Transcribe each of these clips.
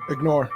Ignore.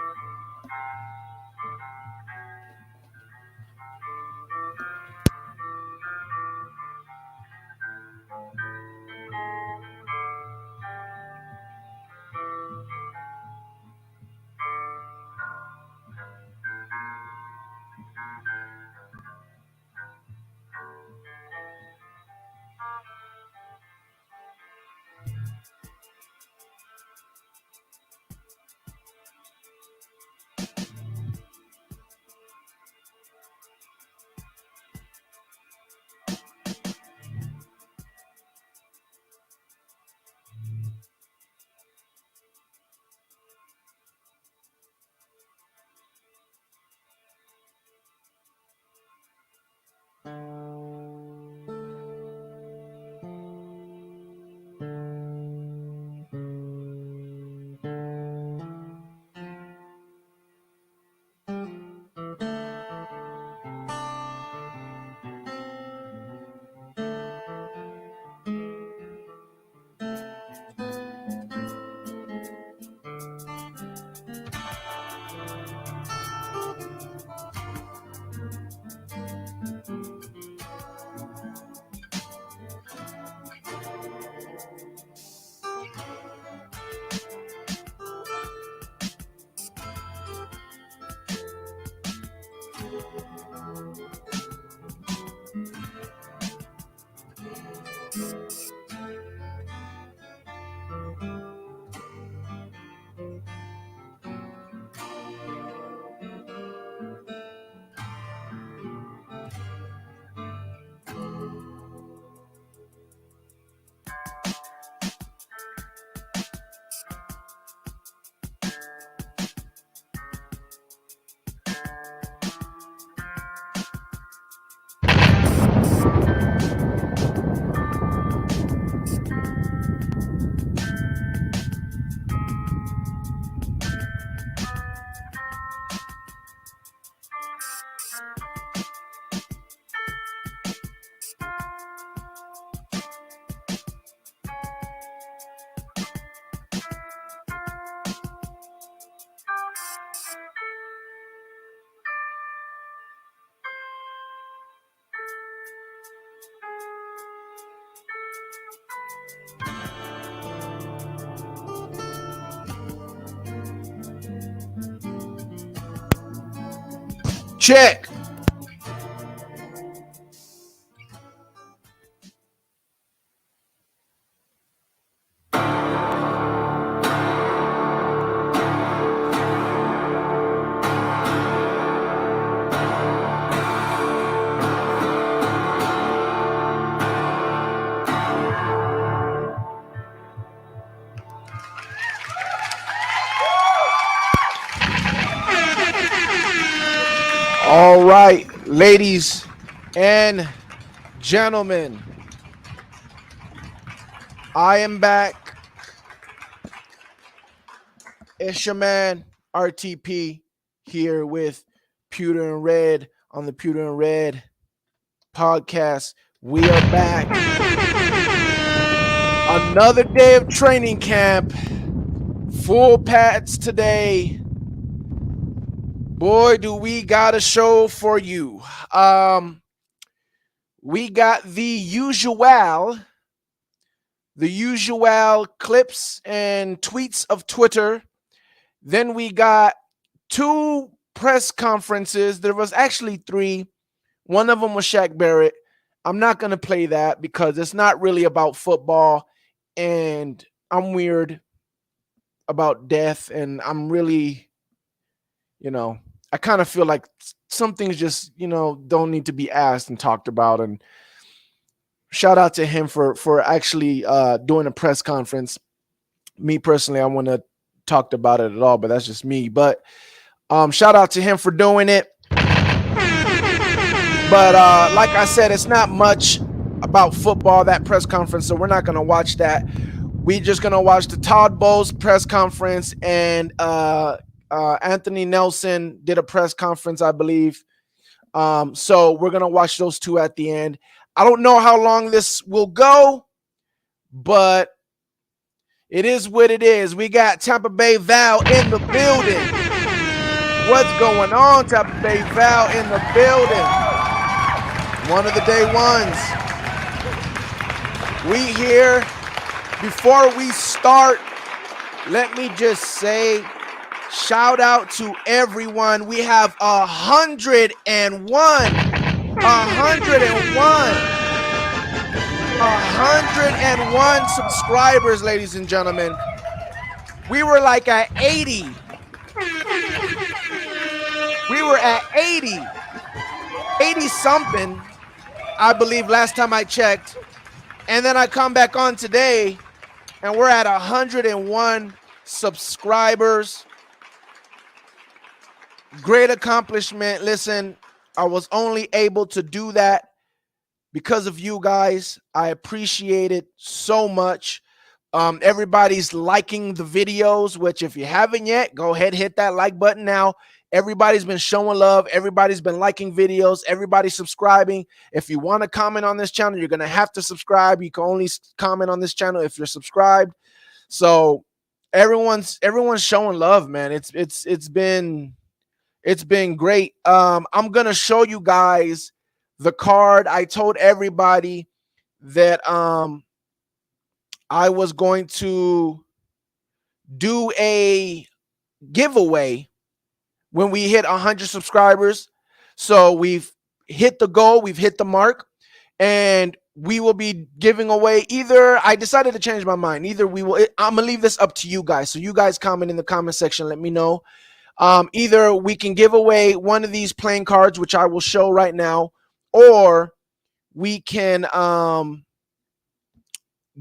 Check. All right, ladies and gentlemen, I am back. It's your man RTP here with Pewter and Red on the Pewter and Red podcast. We are back. Another day of training camp. Full pads today. Boy, do we got a show for you. We got the usual clips and tweets of Twitter. Then we got 2 press conferences. There was actually 3. One of them was Shaq Barrett. I'm not going to play that because it's not really about football, and I'm weird about death, and I'm really, I kind of feel like some things just, don't need to be asked and talked about. And shout out to him for actually doing a press conference. Me personally, I wouldn't have talked about it at all, but that's just me. But shout out to him for doing it. But like I said, it's not much about football, that press conference, so we're not going to watch that. We're just going to watch the Todd Bowles press conference, and Anthony Nelson did a press conference, I believe. So we're going to watch those 2 at the end. I don't know how long this will go, but It is what it is. We got Tampa Bay Val in the building. What's going on, Tampa Bay Val in the building? One of the day ones. We here. Before we start, let me just say, shout out to everyone. We have 101. 101 subscribers, ladies and gentlemen. We were like at 80. We were at 80 something, I believe, last time I checked. And then I come back on today and we're at 101 subscribers. Great accomplishment. Listen, I was only able to do that because of you guys. I appreciate it so much. Everybody's liking the videos, which if you haven't yet, go ahead, hit that like button now. Everybody's been showing love. Everybody's been liking videos. Everybody's subscribing. If you want to comment on this channel, you're going to have to subscribe. You can only comment on this channel if you're subscribed. So everyone's showing love, man. It's been great. I'm going to show you guys the card. I told everybody that I was going to do a giveaway when we hit 100 subscribers. So we've hit the goal, we've hit the mark, and we will be giving away either. I decided to change my mind. Either we will, I'm gonna leave this up to you guys. So you guys comment in the comment section, let me know. Either we can give away one of these playing cards, which I will show right now, or we can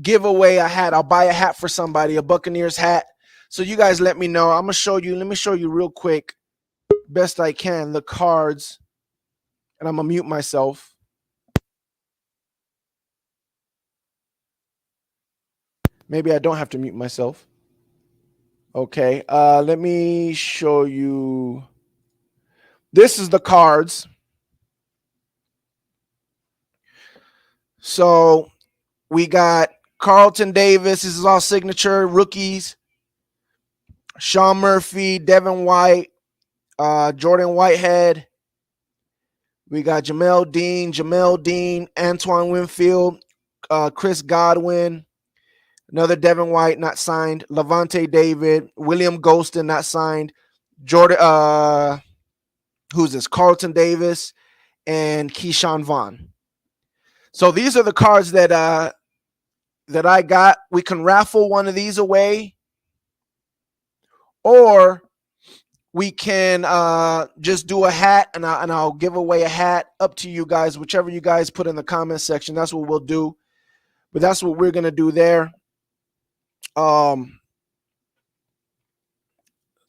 give away a hat. I'll buy a hat for somebody, a Buccaneers hat. So you guys let me know. I'm gonna show you. Let me show you real quick, best I can, the cards. And I'm gonna mute myself. Maybe I don't have to mute myself. Okay. Let me show you. This is the cards. So we got Carlton Davis. This is all signature rookies. Sean Murphy, Devin White, Jordan Whitehead. We got Jamel Dean, Antoine Winfield, Chris Godwin, another Devin White not signed, Levante David, William Golston not signed, Jordan, who's this? Carlton Davis, and Keyshawn Vaughn. So these are the cards that I got. We can raffle one of these away, or we can just do a hat, and I'll give away a hat. Up to you guys, whichever you guys put in the comment section. That's what we'll do. But that's what we're gonna do there.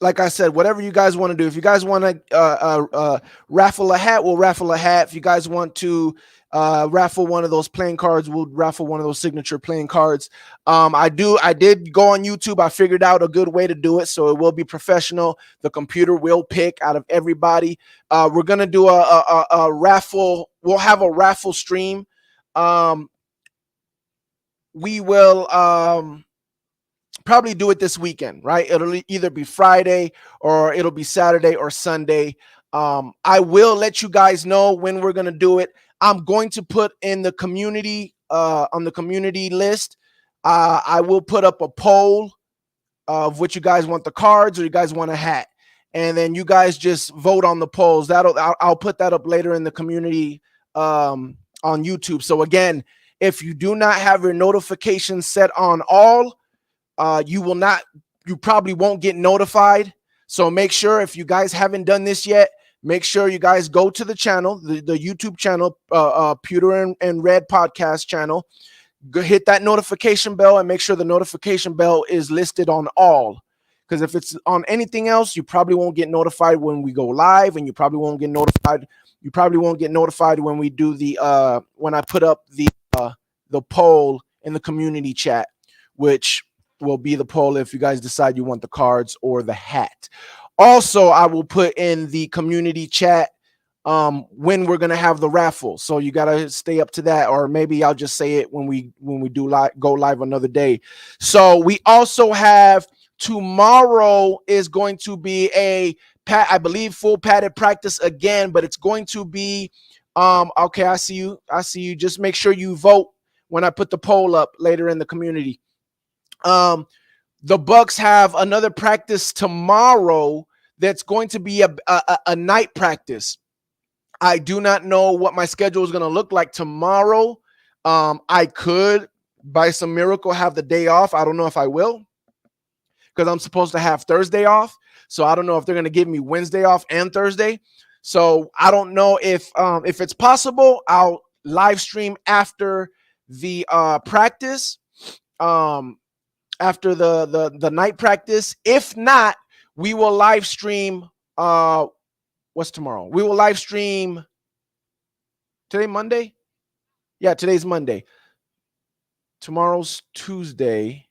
Like I said, whatever you guys want to do. If you guys want to raffle a hat, we'll raffle a hat. If you guys want to raffle one of those playing cards, we'll raffle one of those signature playing cards. I did go on YouTube. I figured out a good way to do it, so it will be professional. The computer will pick out of everybody. We're gonna do a raffle. We'll have a raffle stream. We will probably do it this weekend, right? It'll either be Friday or it'll be Saturday or Sunday. I will let you guys know when we're gonna do it. I'm going to put in the community on the community list. I will put up a poll of what you guys want, the cards or you guys want a hat, and then you guys just vote on the polls. I'll put that up later in the community on YouTube. So again, if you do not have your notifications set on all, you probably won't get notified. So make sure, if you guys haven't done this yet, make sure you guys go to the channel, the YouTube channel, Pewter and Red podcast channel. Go hit that notification bell and make sure the notification bell is listed on all. Because if it's on anything else, you probably won't get notified when we go live, and you probably won't get notified. You probably won't get notified when we do the when I put up the poll in the community chat, which will be the poll if you guys decide you want the cards or the hat. Also, I will put in the community chat when we're gonna have the raffle. So you gotta stay up to that, or maybe I'll just say it when we do go live another day. So we also have tomorrow is going to be I believe full padded practice again, but it's going to be okay. I see you. I see you. Just make sure you vote when I put the poll up later in the community. Um, the Bucks have another practice tomorrow that's going to be a night practice. I do not know what my schedule is going to look like tomorrow. I could, by some miracle, have the day off. I don't know if I will, because I'm supposed to have Thursday off. So I don't know if they're going to give me Wednesday off and Thursday. So I don't know if it's possible. I'll live stream after the practice, after the night practice. If not, we will live stream. What's tomorrow? We will live stream today, Monday. Yeah, today's Monday. Tomorrow's Tuesday.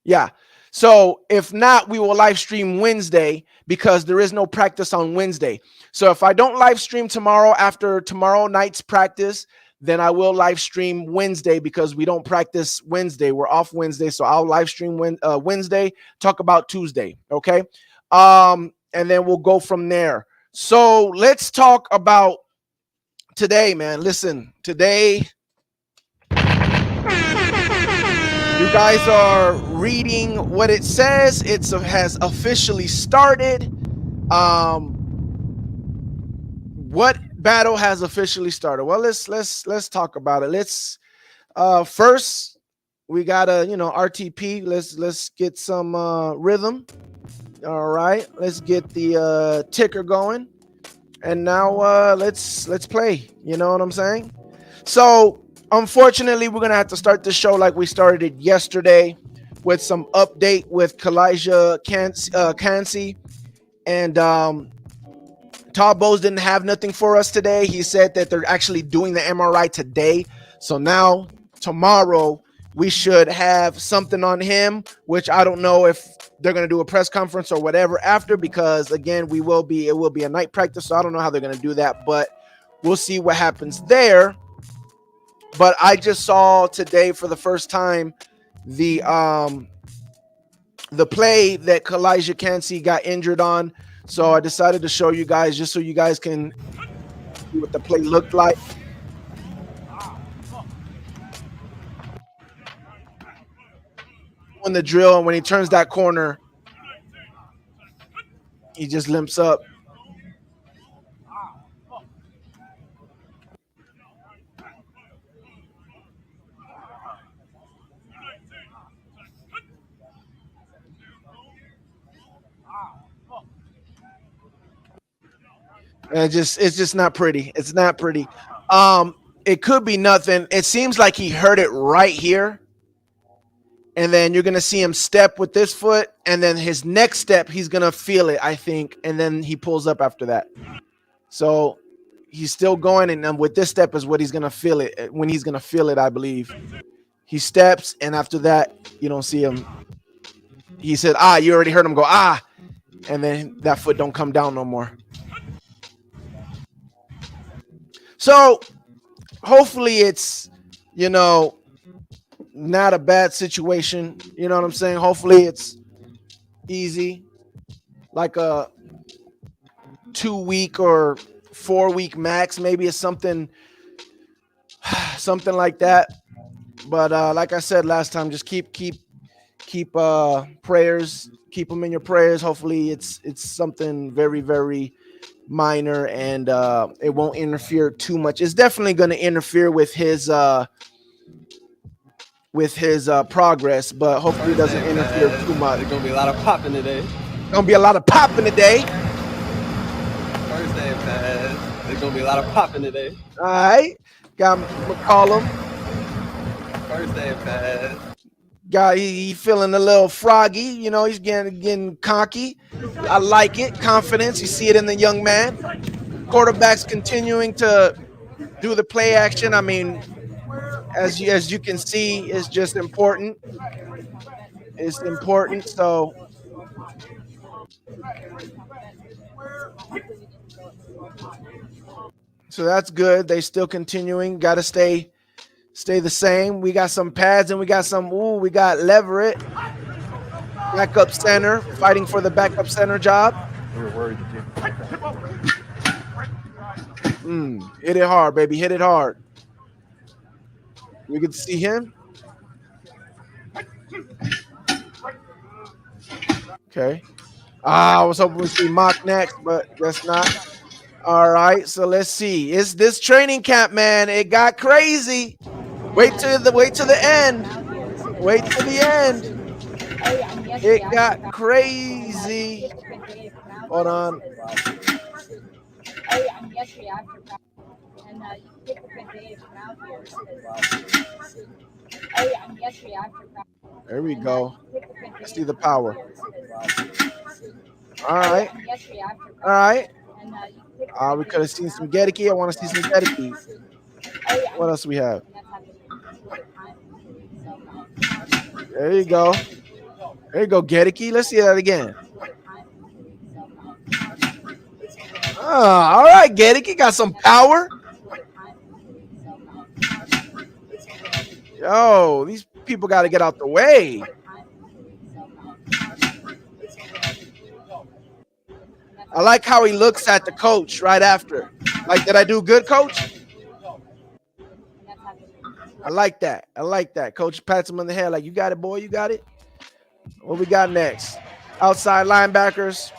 Yeah. So if not, we will live stream Wednesday because there is no practice on Wednesday. So if I don't live stream tomorrow after tomorrow night's practice, then I will live stream Wednesday because we don't practice Wednesday. We're off Wednesday. So I'll live stream Wednesday, talk about Tuesday. Okay. And then we'll go from there. So let's talk about today, man. Listen, today you guys are reading what it says. It has officially started. What battle has officially started? Well, let's talk about it. Let's first we gotta RTP. Let's get some rhythm. All right, let's get the ticker going, and now let's play. You know what I'm saying? So unfortunately, we're gonna have to start the show like we started it yesterday, with some update with Kalijah Cansey, and Todd Bowles didn't have nothing for us today. He said that they're actually doing the MRI today, so now tomorrow we should have something on him, which I don't know if they're going to do a press conference or whatever after, because again, it will be a night practice. So I don't know how they're going to do that, but we'll see what happens there. But I just saw today for the first time the play that Kalijah Cansey got injured on. So I decided to show you guys just so you guys can see what the play looked like. On the drill, and when he turns that corner, he just limps up. And it's just not pretty. It's not pretty. It could be nothing. It seems like he hurt it right here. And then you're gonna see him step with this foot, and then his next step, he's gonna feel it, I think, and then he pulls up after that. So he's still going, and with this step is what he's gonna feel it when he's gonna feel it, I believe. He steps, and after that, you don't see him. He said, you already heard him go, and then that foot don't come down no more. So hopefully it's, not a bad situation. You know what I'm saying? Hopefully it's easy, like a 2-week or 4-week max. Maybe it's something like that. But like I said last time, just keep prayers. Keep them in your prayers. Hopefully it's something very, very minor, and it won't interfere too much. It's definitely going to interfere with his progress, but hopefully it doesn't interfere too much. There's gonna be a lot of popping today. Gonna be a lot of popping today. Thursday, man. There's gonna be a lot of popping today. All right, got McCollum. Thursday, man. Guy, he feeling a little froggy. He's getting cocky. I like it. Confidence. You see it in the young man. Quarterback's continuing to do the play action. I mean, as you can see, it's just important. It's important. So So that's good. They still continuing. Got to stay the same. We got some pads and we got some. Ooh, we got Leverett, backup center, fighting for the backup center job. We were worried that Hit it hard, baby. Hit it hard. We get to see him. Okay. I was hoping we see Mock next, but guess not. All right, so let's see. It's this training camp, man. It got crazy. Wait to the end. Wait to the end. It got crazy. Hold on. There we go. Let's see the power. All right. All right. We could have seen some Gedeke. I want to see some Gedeke. What else we have? There you go. There you go, Gedeke. Let's see that again. All right, Gedeke got some power. Yo, these people got to get out the way. I like how he looks at the coach right after. Like, did I do good, coach? I like that. I like that. Coach pats him on the head like, you got it, boy. You got it. What we got next? Outside linebackers.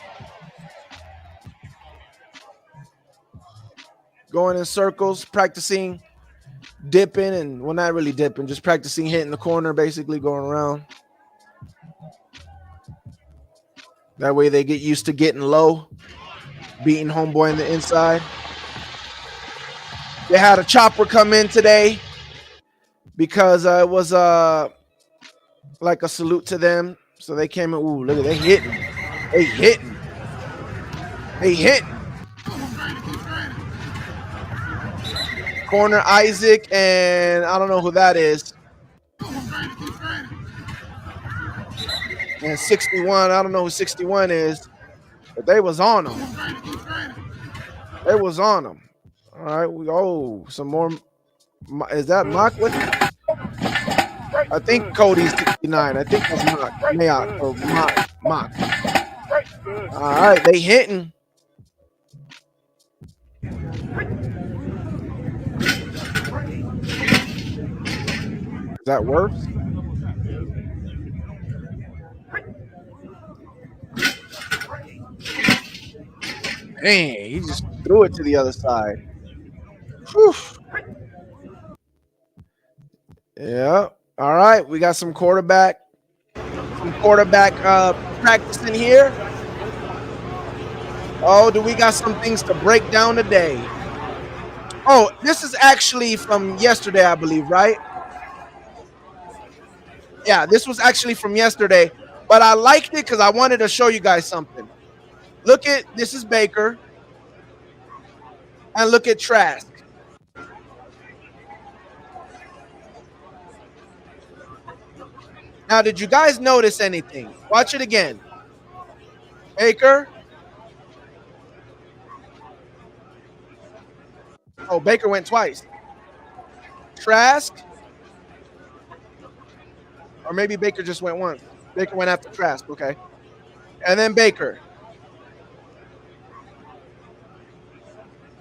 Going in circles, practicing dipping and, well, not really dipping, just practicing hitting the corner, basically going around. That way they get used to getting low, beating homeboy in the inside. They had a chopper come in today because it was like a salute to them. So they came in. Ooh, look at they hitting. They hitting. They hitting. Corner Isaac, and I don't know who that is. And 61, I don't know who 61 is, but they was on them. They was on them. All right, some more. Is that Mock with him? I think Cody's 69. I think that's Mock. Mayock or Mock. All right, they hitting. Is that worse? Man, he just threw it to the other side. Whew. Yeah. All right. We got some quarterback practicing here. Oh, do we got some things to break down today? Oh, this is actually from yesterday, I believe, right? Yeah, this was actually from yesterday, but I liked it because I wanted to show you guys something. Look at, this is Baker, and look at Trask. Now, did you guys notice anything? Watch it again. Baker. Oh, Baker went twice. Trask. Or maybe Baker just went once. Baker went after Trask, okay. And then Baker.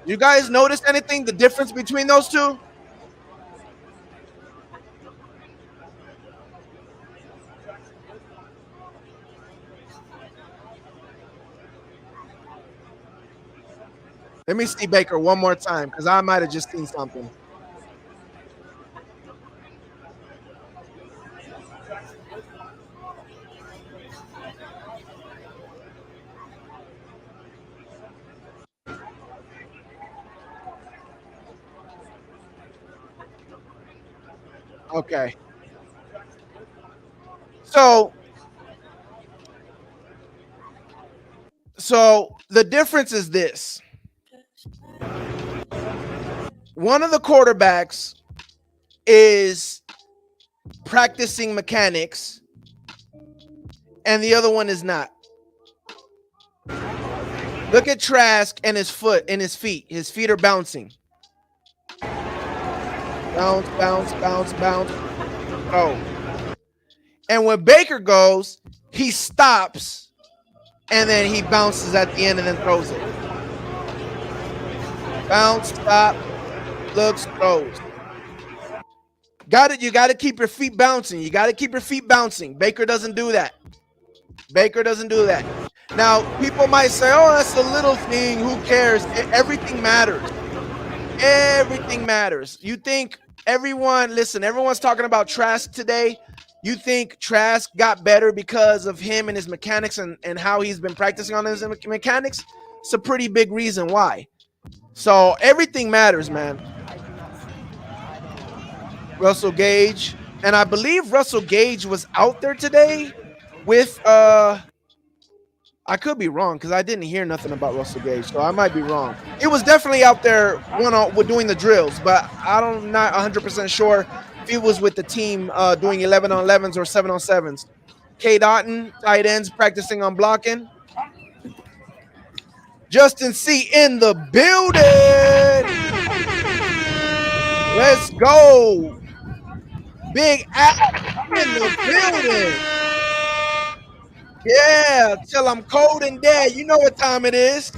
You guys notice anything, the difference between those two? Let me see Baker one more time because I might have just seen something. Okay. So the difference is this. One of the quarterbacks is practicing mechanics and the other one is not. Look at Trask and his foot and his feet. His feet are bouncing. Bounce, bounce, bounce, bounce. Oh. And when Baker goes, he stops and then he bounces at the end and then throws it. Bounce, stop, looks, throws. Got it. You got to keep your feet bouncing. You got to keep your feet bouncing. Baker doesn't do that. Baker doesn't do that. Now, people might say, oh, that's a little thing. Who cares? Everything matters. Everything matters. You think everyone's talking about Trask today. You think Trask got better because of him and his mechanics and how he's been practicing on his mechanics? It's a pretty big reason why. So everything matters, man. Russell Gage. And I believe Russell Gage was out there today with I could be wrong because I didn't hear nothing about Russell Gage, so I might be wrong. He was definitely out there doing the drills, but I'm not 100% sure if he was with the team doing 11 on 11s or 7 on 7s. K. Dotton, tight ends, practicing on blocking. Justin C. in the building. Let's go. Big Al in the building. Yeah, till I'm cold and dead. You know what time it is.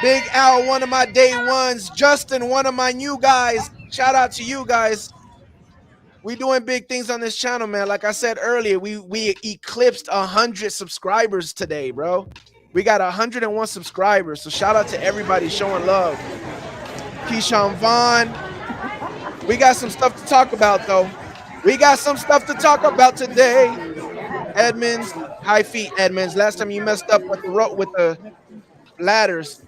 Big Al, one of my day ones. Justin, one of my new guys. Shout out to you guys. We doing big things on this channel, man. Like I said earlier, we eclipsed 100 subscribers today, bro. We got 101 subscribers. So shout out to everybody showing love. Keyshawn Vaughn. We got some stuff to talk about, though. We got some stuff to talk about today. Edmonds, high feet, Edmonds. Last time you messed up with the ladders.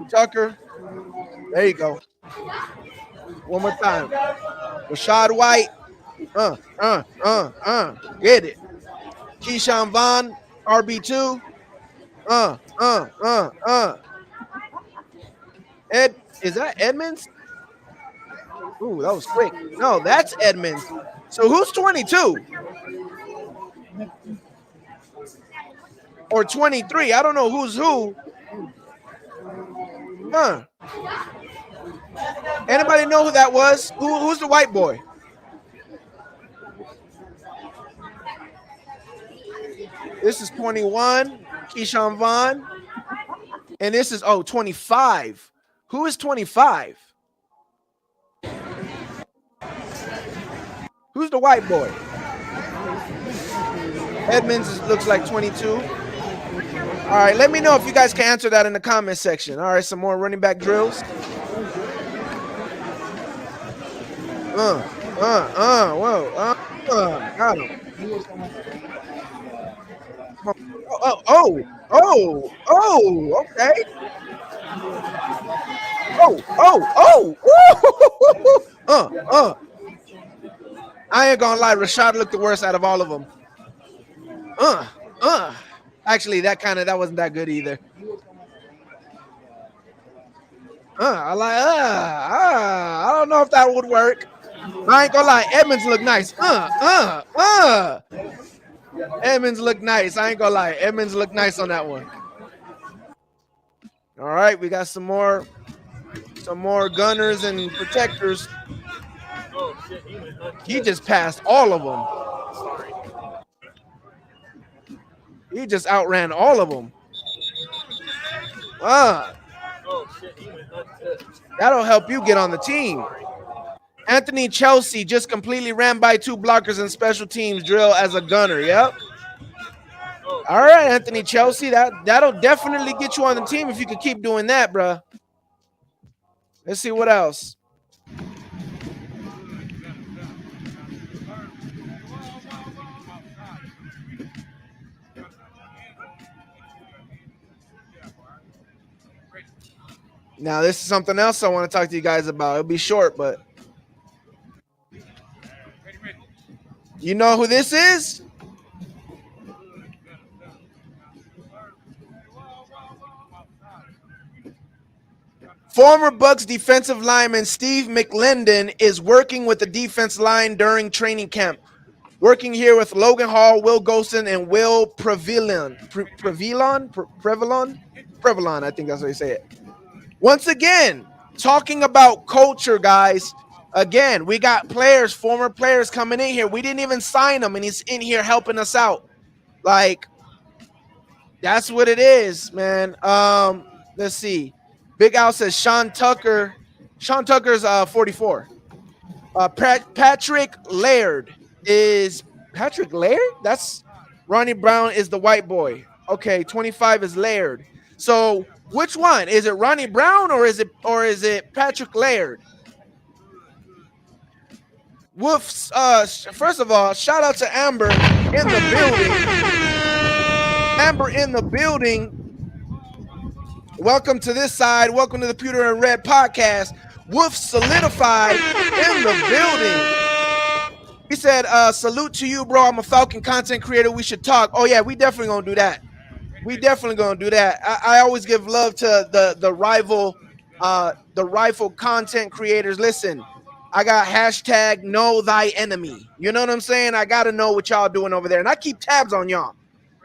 Tucker. There you go. One more time. Rashad White. Get it. Keyshawn Vaughn, RB2. Ed, is that Edmonds? Ooh, that was quick. No, that's Edmonds. So who's 22? Or 23? I don't know who's who. Anybody know who that was? Who's the white boy? This is 21, Keyshawn Vaughn. And this is, 25. Who is 25? Who's the white boy? Edmonds looks like 22. All right, let me know if you guys can answer that in the comment section. All right, some more running back drills. Got him. Okay. I ain't gonna lie, Rashad looked the worst out of all of them. Actually, that wasn't that good either. I don't know if that would work. I ain't gonna lie, Edmonds look nice. Edmonds look nice. I ain't gonna lie, Edmonds look nice on that one. All right, we got some more gunners and protectors. He just passed all of them. He just outran all of them. That'll help you get on the team. Anthony Chelsea just completely ran by 2 blockers in special teams drill as a gunner. Yep. All right, Anthony Chelsea. That'll definitely get you on the team if you could keep doing that, bro. Let's see what else. Now, this is something else I want to talk to you guys about. It'll be short, but you know who this is? Former Bucks defensive lineman Steve McLendon is working with the defense line during training camp. Working here with Logan Hall, Will Golson, and Will Previlon. I think that's how you say it. Once again, talking about culture, guys. Again, we got players, former players coming in here. We didn't even sign him, and he's in here helping us out. Like, that's what it is, man. Let's see. Big Al says Sean Tucker. Sean Tucker's 44. Patrick Laird is Patrick Laird? That's Ronnie Brown is the white boy. Okay, 25 is Laird. So which one? Is it Ronnie Brown or is it Patrick Laird? Woofs. First of all, shout out to Amber in the building. Amber in the building. Welcome to this side. Welcome to the Pewter and Red podcast. Wolf solidified in the building. He said, salute to you, bro. I'm a Falcon content creator. We should talk. Oh, yeah, we definitely going to do that. We definitely going to do that. I always give love to the rival content creators. Listen, I got hashtag know thy enemy. You know what I'm saying? I got to know what y'all doing over there. And I keep tabs on y'all.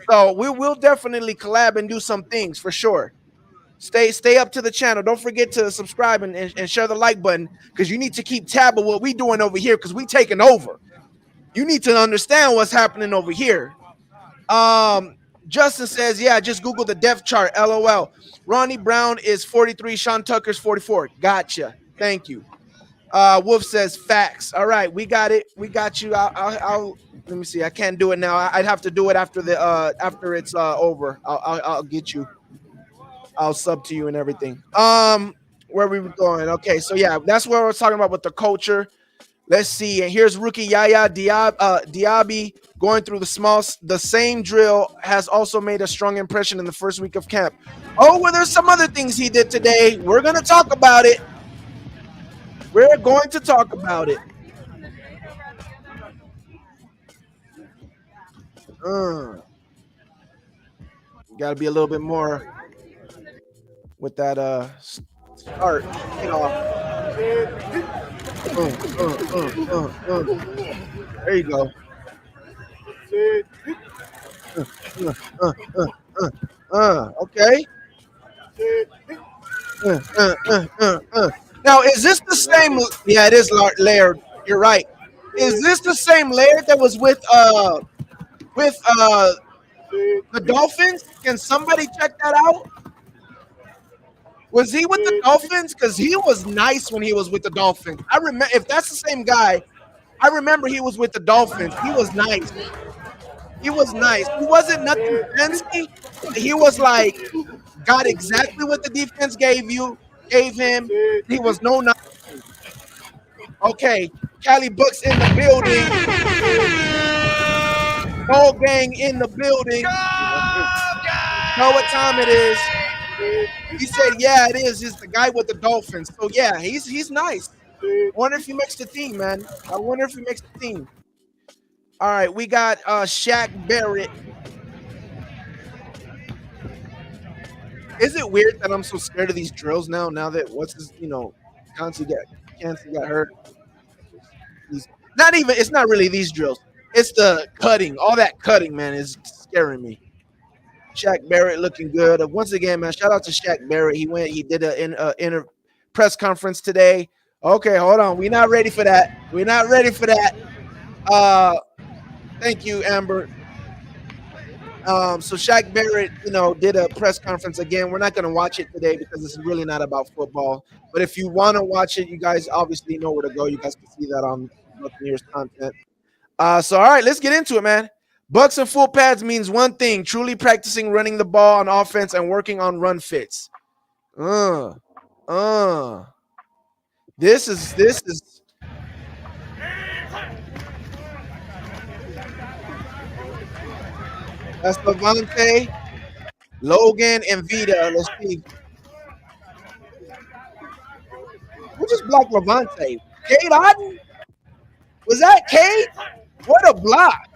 So we will definitely collab and do some things for sure. Stay up to the channel. Don't forget to subscribe and share the like button because you need to keep tab of what we doing over here because we taking over. You need to understand what's happening over here. Justin says, yeah, just Google the depth chart. LOL. Ronnie Brown is 43. Sean Tucker's 44. Gotcha. Thank you. Wolf says facts. All right, we got it. We got you. I'll let me see. I can't do it now. I'd have to do it after it's over. I'll get you. I'll sub to you and everything. Where we were going? Okay, so yeah, that's what we're talking about with the culture. Let's see. And here's rookie Yaya Diaby going through the same drill has also made a strong impression in the first week of camp. Oh, well, there's some other things he did today. We're gonna talk about it. We're going to talk about it. Got to be a little bit more with that start. Get off. There you go. Okay. Now, is this the same? Yeah, it is Laird. You're right. Is this the same Laird that was with the Dolphins? Can somebody check that out? Was he with the Dolphins? Because he was nice when he was with the Dolphins. I remember if that's the same guy. I remember he was with the Dolphins. He was nice. He was nice. He wasn't nothing fancy. He was like got exactly what the defense gave him. He was no nonsense. Okay, Cali Bucks in the building. Ball gang in the building. Know what time it is? He said, "Yeah, it is. He's the guy with the Dolphins." So yeah, he's nice. I wonder if he makes the team, man. I wonder if he makes the team. All right, we got Shaq Barrett. Is it weird that I'm so scared of these drills now? Now that Kansi got hurt. It's not really these drills. It's the cutting. All that cutting, man, is scaring me. Shaq Barrett looking good. Once again, man, shout out to Shaq Barrett. He did a press conference today. Okay, hold on. We're not ready for that. We're not ready for that. Thank you, Amber. So Shaq Barrett, did a press conference again. We're not going to watch it today because it's really not about football. But if you want to watch it, you guys obviously know where to go. You guys can see that on Buccaneers content. So, all right, let's get into it, man. Bucks and full pads means one thing: truly practicing running the ball on offense and working on run fits. This is that's Levante, Logan, and Vita. Let's see. Who just blocked Levante? Cade Otten? Was that Cade? What a block.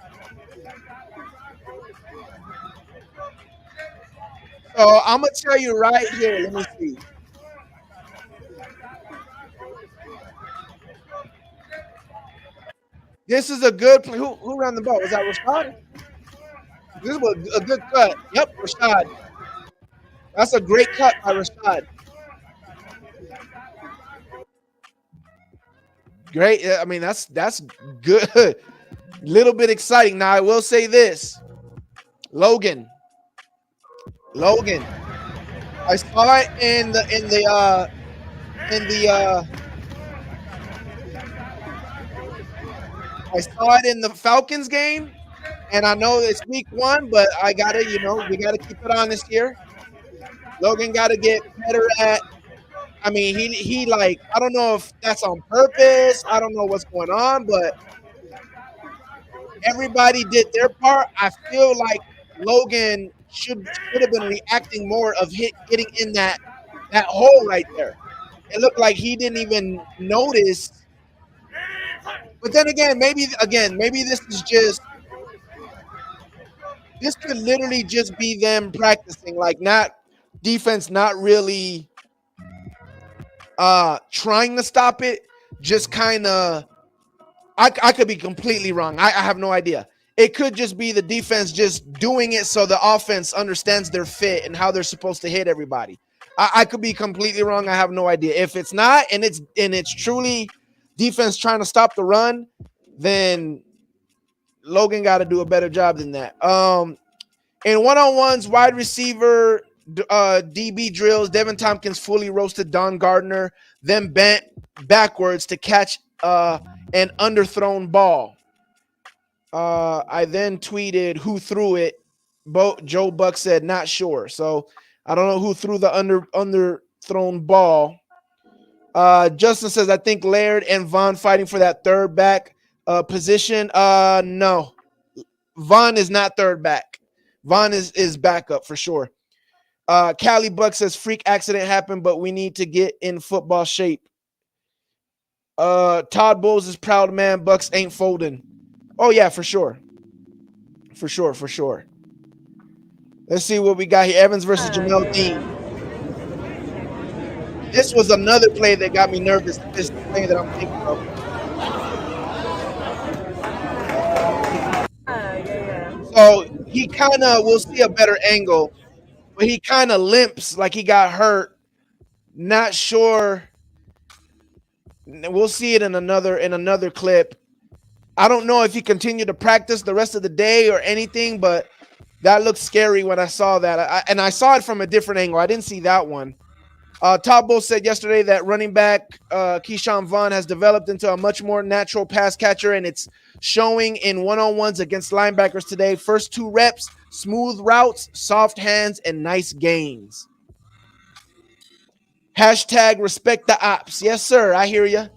So I'm going to tell you right here. Let me see. This is a good play. Who ran the ball? Was that Rashad? This was a good cut. Yep, Rashad. That's a great cut by Rashad. Great. I mean, that's good. Little bit exciting. Now I will say this. Logan. Logan. I saw it in the I saw it in the Falcons game, and I know it's week 1, but I gotta, we gotta keep it honest here. Logan gotta get better at. I mean, he like, I don't know if that's on purpose. I don't know what's going on, but everybody did their part. I feel like Logan should have been reacting more of getting in that hole right there. It looked like he didn't even notice. But then maybe this could literally just be them practicing, like not defense, not really trying to stop it, just kind of. I could be completely wrong. I have no idea. It could just be the defense just doing it so the offense understands their fit and how they're supposed to hit everybody. I could be completely wrong. I have no idea. If it's not, and it's truly defense trying to stop the run, then Logan got to do a better job than that. In one-on-ones, wide receiver DB drills, Devin Tompkins fully roasted Don Gardner, then bent backwards to catch an underthrown ball. I then tweeted who threw it. Joe Buck said not sure. So I don't know who threw the underthrown ball. Justin says I think Laird and Vaughn fighting for that third back position. No, Vaughn is not third back. Vaughn is backup for sure. Callie Buck says freak accident happened, but we need to get in football shape. Todd Bowles is proud man. Bucks ain't folding. Oh yeah, for sure. For sure. Let's see what we got here. Evans versus Jamel Dean. This was another play that got me nervous. This is the play that I'm thinking of. So he kind of, we'll see a better angle, but he kind of limps like he got hurt. Not sure. We'll see it in another clip. I don't know if he continued to practice the rest of the day or anything, but that looked scary when I saw that. And I saw it from a different angle. I didn't see that one. Todd Bowles said yesterday that running back Keyshawn Vaughn has developed into a much more natural pass catcher, and it's showing in one-on-ones against linebackers today. First 2 reps, smooth routes, soft hands, and nice gains. Hashtag respect the ops. Yes, sir. I hear you.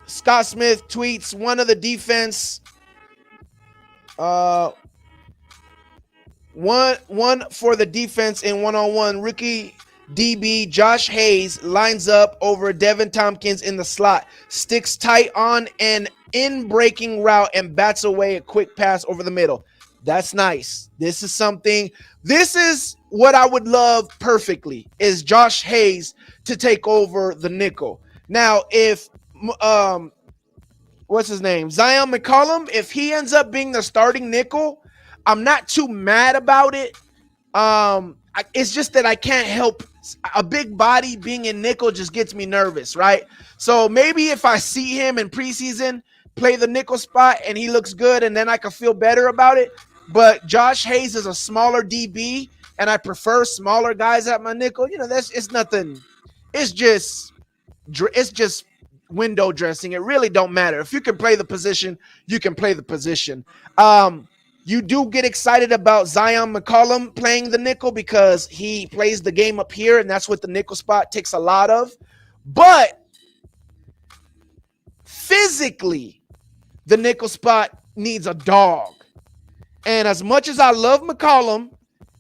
Scott Smith tweets one of the defense. One for the defense in one-on-one. Rookie DB Josh Hayes lines up over Devin Tompkins in the slot, sticks tight on an in-breaking route, and bats away a quick pass over the middle. That's nice. This is what I would love perfectly, is Josh Hayes to take over the nickel. Now, if what's his name? Zion McCollum, if he ends up being the starting nickel, I'm not too mad about it. It's just that I can't help a big body being in nickel just gets me nervous, right? So maybe if I see him in preseason play the nickel spot and he looks good, and then I can feel better about it. But Josh Hayes is a smaller DB, and I prefer smaller guys at my nickel. It's nothing. It's just window dressing. It really don't matter. If you can play the position, you can play the position. You do get excited about Zion McCollum playing the nickel because he plays the game up here, and that's what the nickel spot takes a lot of. But physically, the nickel spot needs a dog. And as much as I love McCollum,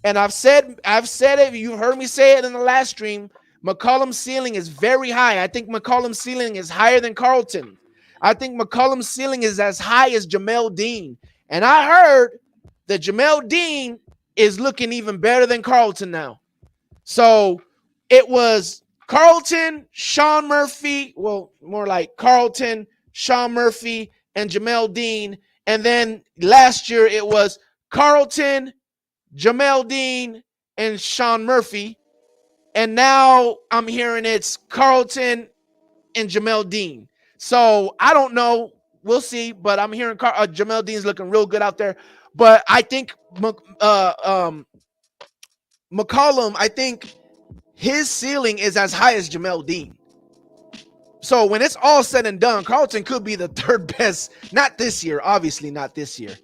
and I've said it, you've heard me say it in the last stream, McCollum's ceiling is very high. I think McCollum's ceiling is higher than Carlton. I think McCollum's ceiling is as high as Jamel Dean. And I heard that Jamel Dean is looking even better than Carlton now. So it was Carlton, Sean Murphy, well, more like Carlton, Sean Murphy, and Jamel Dean. And then last year it was Carlton, Jamel Dean, and Sean Murphy. And now I'm hearing it's Carlton and Jamel Dean. So I don't know. We'll see. But I'm hearing Jamel Dean's looking real good out there. But I think McCollum, I think his ceiling is as high as Jamel Dean. So when it's all said and done, Carlton could be the third best. Not this year, obviously not this year.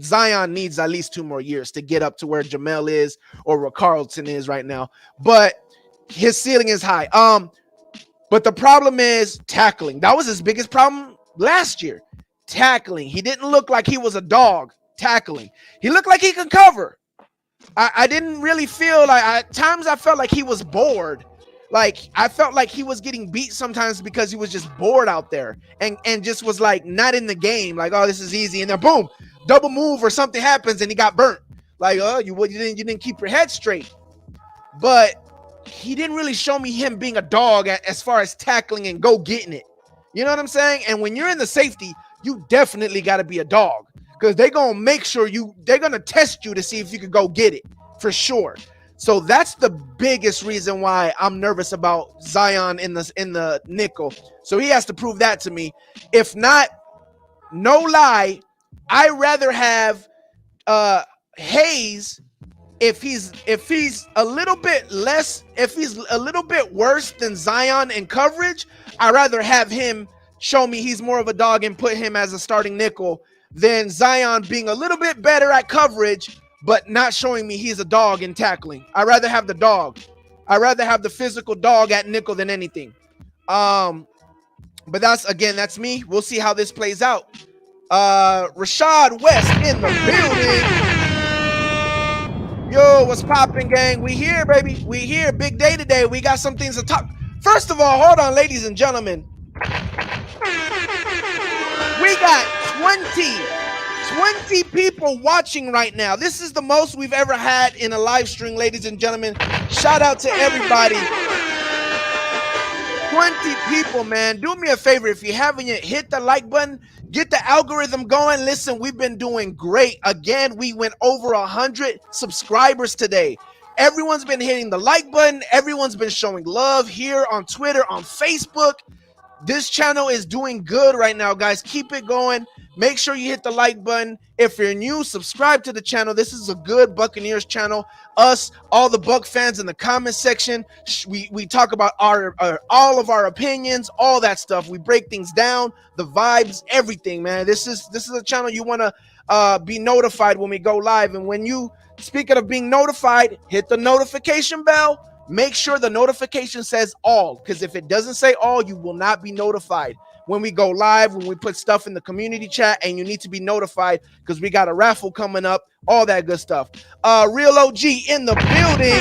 Zion needs at least 2 more years to get up to where Jamel is or where Carlton is right now. But his ceiling is high. But the problem is tackling. That was his biggest problem last year. Tackling. He didn't look like he was a dog tackling. He looked like he could cover. I didn't really feel like, at times I felt like he was bored. Like I felt like he was getting beat sometimes because he was just bored out there and just was like not in the game. Like, oh, this is easy. And then boom, double move or something happens and he got burnt. Like, oh, you didn't keep your head straight. But he didn't really show me him being a dog as far as tackling and go getting it. You know what I'm saying? And when you're in the safety, you definitely got to be a dog because they're going to make sure they're going to test you to see if you can go get it for sure. So that's the biggest reason why I'm nervous about Zion in the nickel. So he has to prove that to me. If not, no lie, I'd rather have Hayes if he's a little bit less, if he's a little bit worse than Zion in coverage. I'd rather have him show me he's more of a dog and put him as a starting nickel than Zion being a little bit better at coverage but not showing me he's a dog in tackling. I'd rather have the dog. I'd rather have the physical dog at nickel than anything. But that's me. We'll see how this plays out. Rashad West in the building. Yo, what's popping, gang? We here, baby. We here. Big day today. We got some things to talk. First of all, hold on, ladies and gentlemen. We got 20 people watching right now. This is the most we've ever had in a live stream, ladies and gentlemen. Shout out to everybody. 20 people, man. Do me a favor. If you haven't yet, hit the like button. Get the algorithm going. Listen, we've been doing great. Again, we went over 100 subscribers today. Everyone's been hitting the like button. Everyone's been showing love here on Twitter, on Facebook. This channel is doing good right now, guys. Keep it going. Make sure you hit the like button. If you're new, subscribe to the channel. This is a good Buccaneers channel. Us, all the Buck fans in the comment section, we talk about all of our opinions, all that stuff. We break things down, the vibes, everything, man. This is a channel you want to be notified when we go live. And when you, speaking of being notified, hit the notification bell. Make sure the notification says all, because if it doesn't say all, you will not be notified when we go live, when we put stuff in the community chat, and you need to be notified because we got a raffle coming up, all that good stuff. Real OG in the building.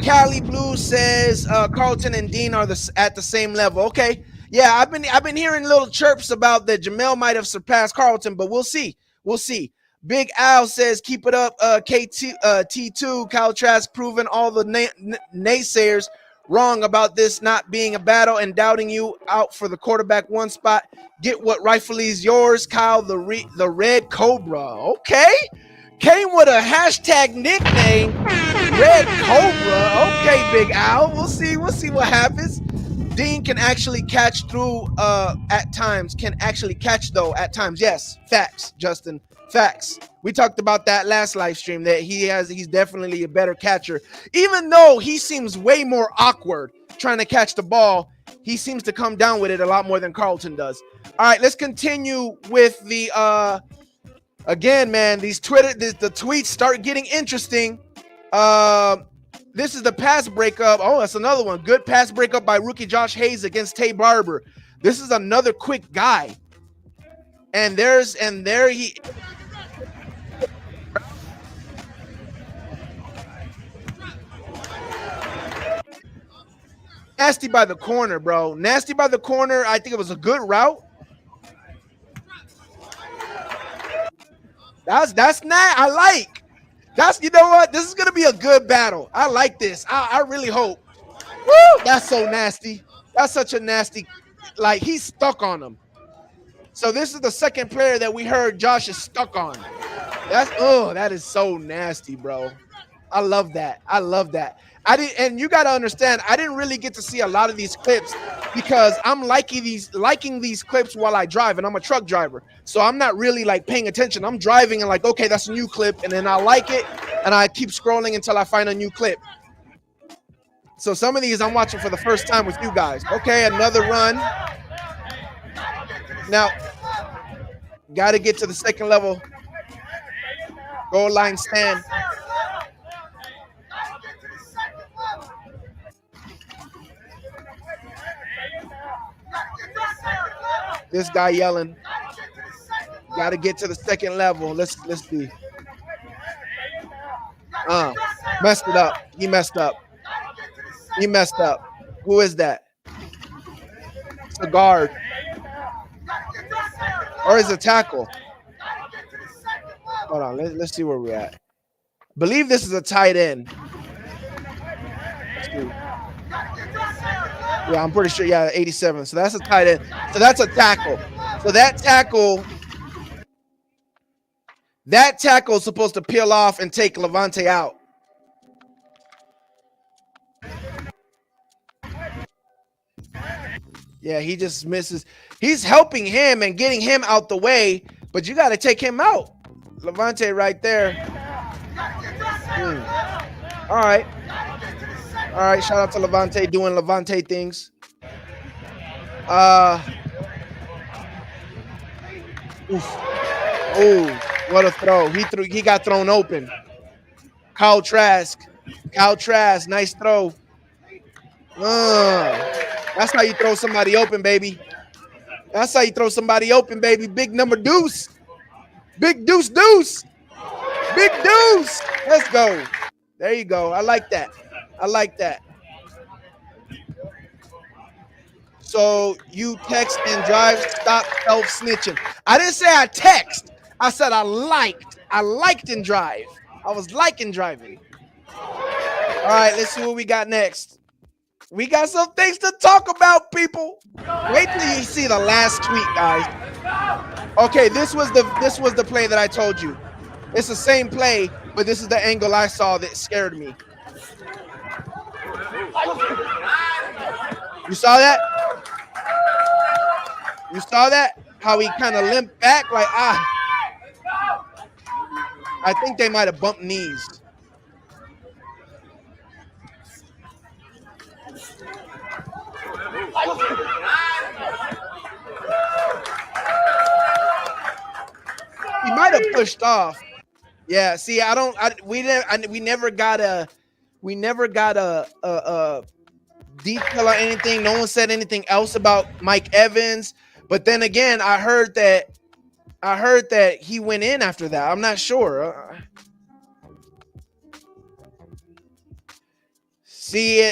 Cali Blue says Carlton and Dean are at the same level. Okay, yeah, I've been hearing little chirps about that Jamel might have surpassed Carlton, but we'll see. We'll see. Big Al says, keep it up, T2. Kyle Trask proving all the naysayers wrong about this not being a battle and doubting you out for the quarterback 1 spot. Get what rightfully is yours, Kyle, the Red Cobra. Okay. Came with a hashtag nickname, Red Cobra. Okay, Big Al. We'll see what happens. Dean can actually catch through at times. Can actually catch, though, at times. Yes. Facts, Justin. Facts. We talked about that last live stream, that he's definitely a better catcher. Even though he seems way more awkward trying to catch the ball, he seems to come down with it a lot more than Carlton does. All right, let's continue with the again, man, the tweets start getting interesting. This is the pass breakup. Oh, that's another one. Good pass breakup by rookie Josh Hayes against Tay Barber. This is another quick guy. And there he nasty by the corner, bro. Nasty by the corner. I think it was a good route. That's not. I like. That's, you know what? This is gonna be a good battle. I like this. I really hope. Woo! That's so nasty. That's such a nasty. Like, he's stuck on him. So this is the second player that we heard Josh is stuck on. That is so nasty, bro. I love that. I love that. And you got to understand, I didn't really get to see a lot of these clips because I'm liking these clips while I drive, and I'm a truck driver. So I'm not really like paying attention. I'm driving and like, okay, that's a new clip, and then I like it, and I keep scrolling until I find a new clip. So some of these I'm watching for the first time with you guys. Okay, another run. Now, got to get to the second level. Goal line stand. This guy yelling. Got to get to the second level. Let's see. Messed it up. He messed up. He messed up. Who is that? It's a guard. Or is it a tackle? Hold on. Let's see where we're at. I believe this is a tight end. Let's see. Yeah, I'm pretty sure. Yeah, 87. So that's a tight end. So that's a tackle. So that tackle is supposed to peel off and take Levante out. Yeah, he just misses. He's helping him and getting him out the way, but you got to take him out. Levante right there. All right. All right, shout out to Levante doing Levante things. Oh, what a throw. He got thrown open. Kyle Trask, nice throw. That's how you throw somebody open, baby. That's how you throw somebody open, baby. Big number deuce. Big deuce. Big deuce. Let's go. There you go. I like that. So you text and drive, stop self-snitching. I didn't say I text. I said I liked. I liked and drive. I was liking driving. All right, let's see what we got next. We got some things to talk about, people. Wait till you see the last tweet, guys. Okay, this was the play that I told you. It's the same play, but this is the angle I saw that scared me. You saw that? You saw that? How he kind of limped back like, I think they might have bumped knees. He might have pushed off. Yeah, see, we never got a detail or anything. No one said anything else about Mike Evans. But then again, I heard that he went in after that. I'm not sure. See,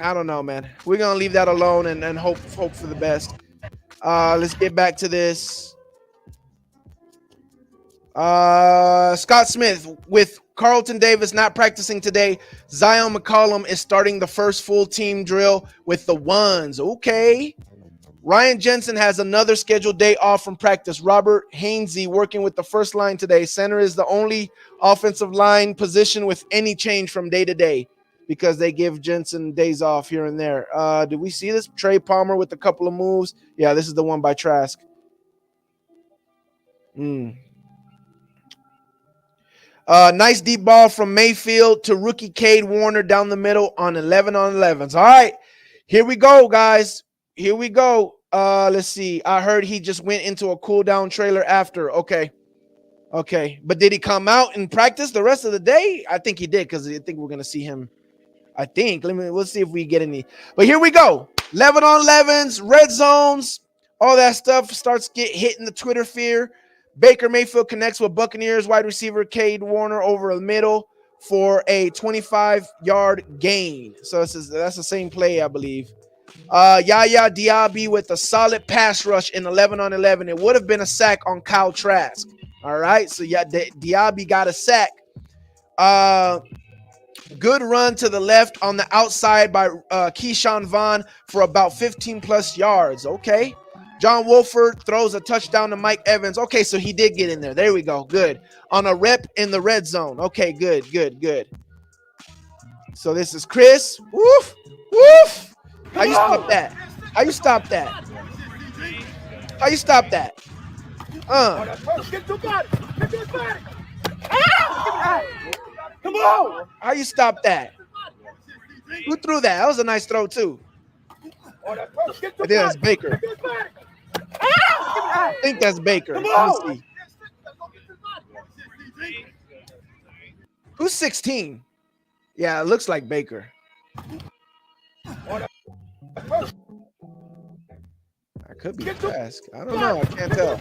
I don't know, man. We're gonna leave that alone and hope for the best. Let's get back to this. Scott Smith, with Carlton Davis not practicing today, Zion McCollum is starting the first full team drill with the ones. Okay. Ryan Jensen has another scheduled day off from practice. Robert Hainsey working with the first line today. Center is the only offensive line position with any change from day to day because they give Jensen days off here and there. Did we see this? Trey Palmer with a couple of moves. Yeah, this is the one by Trask. Nice deep ball from Mayfield to rookie Cade Warner down the middle on 11-on-11s. All right, here we go, guys. Here we go. Let's see. I heard he just went into a cool down trailer after. Okay. But did he come out and practice the rest of the day? I think he did because I think we're gonna see him. I think. We'll see if we get any. But here we go. 11-on-11s, red zones, all that stuff starts hitting the Twitter fear. Baker Mayfield connects with Buccaneers wide receiver Cade Warner over the middle for a 25-yard gain. So that's the same play, I believe. Yaya Diaby with a solid pass rush in 11-on-11. It would have been a sack on Kyle Trask. All right, so yeah, Diaby got a sack Uh, Good run to the left on the outside by Keyshawn Vaughn for about 15 plus yards. Okay. John Wolford throws a touchdown to Mike Evans. Okay, so he did get in there. There we go. Good. On a rep in the red zone. Okay, good, good, good. So this is Chris. Woof, woof. How you stop that? How you stop that? How you stop that? Come on! How you stop that? Who threw that? That was a nice throw too. I think that's Baker. I think that's Baker. Let me see. Who's 16? Yeah, it looks like Baker. I could be Trask. I don't know. I can't tell.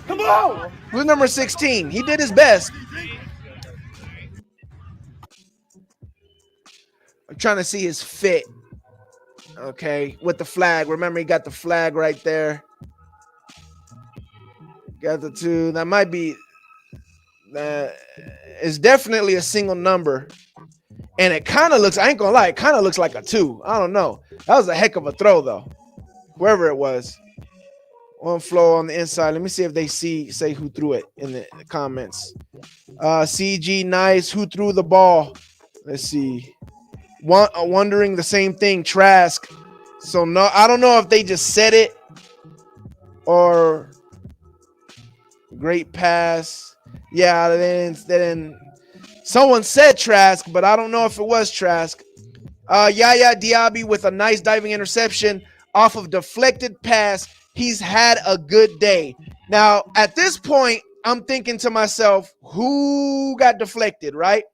Come on! Who's number 16? He did his best. I'm trying to see his fit. Okay, with the flag. Remember, he got the flag right there. Got the two. That might be. It's definitely a single number. And it kind of looks, I ain't gonna lie, it kind of looks like a 2. I don't know. That was a heck of a throw, though. Whoever it was. One flow on the inside. Let me see if they say who threw it in the comments. CG, nice. Who threw the ball? Let's see. Wondering the same thing. Trask. So, no, I don't know if they just said it or great pass. Yeah, then someone said Trask, but I don't know if it was Trask. Yaya Diaby with a nice diving interception off of deflected pass. He's had a good day. Now, at this point, I'm thinking to myself, who got deflected, right?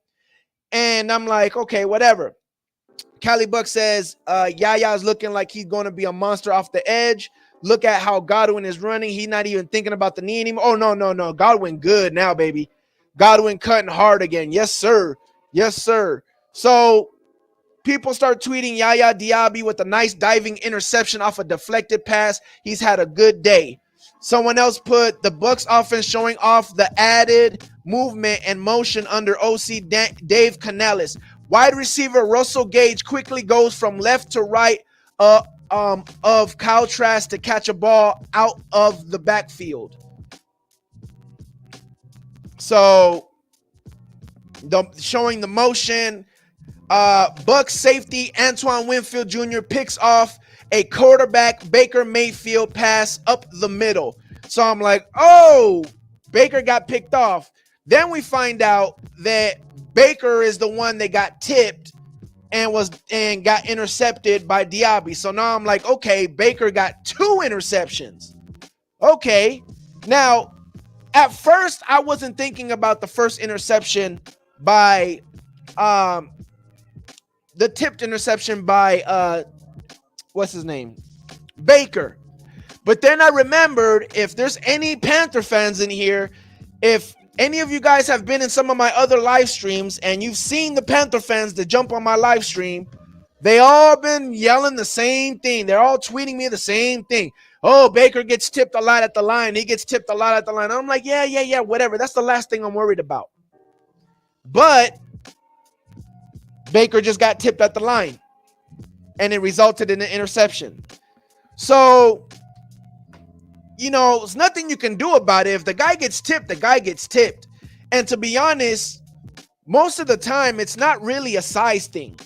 And I'm like, okay, whatever. Cali Buck says, Yaya's looking like he's going to be a monster off the edge. Look at how Godwin is running. He's not even thinking about the knee anymore. Oh, no. Godwin good now, baby. Godwin cutting hard again. Yes, sir. Yes, sir. So people start tweeting Yaya Diaby with a nice diving interception off a deflected pass. He's had a good day. Someone else put the Bucs offense showing off the added movement and motion under OC Dave Canales. Wide receiver Russell Gage quickly goes from left to right of Kyle Trask to catch a ball out of the backfield. So showing the motion. Bucs safety Antoine Winfield Jr. picks off a quarterback Baker Mayfield pass up the middle. So I'm like, oh, Baker got picked off. Then we find out that Baker is the one that got tipped and got intercepted by Diaby. So now I'm like, okay, Baker got 2 interceptions. Okay. Now, at first, I wasn't thinking about the first interception by the tipped interception by what's his name? Baker. But then I remembered, if there's any Panther fans in here, if any of you guys have been in some of my other live streams and you've seen the Panther fans that jump on my live stream, they all been yelling the same thing. They're all tweeting me the same thing. Oh, Baker gets tipped a lot at the line. He gets tipped a lot at the line. I'm like, yeah, whatever. That's the last thing I'm worried about. But Baker just got tipped at the line, and it resulted in an interception. So, there's nothing you can do about it. If the guy gets tipped, the guy gets tipped. And to be honest, most of the time, it's not really a size thing.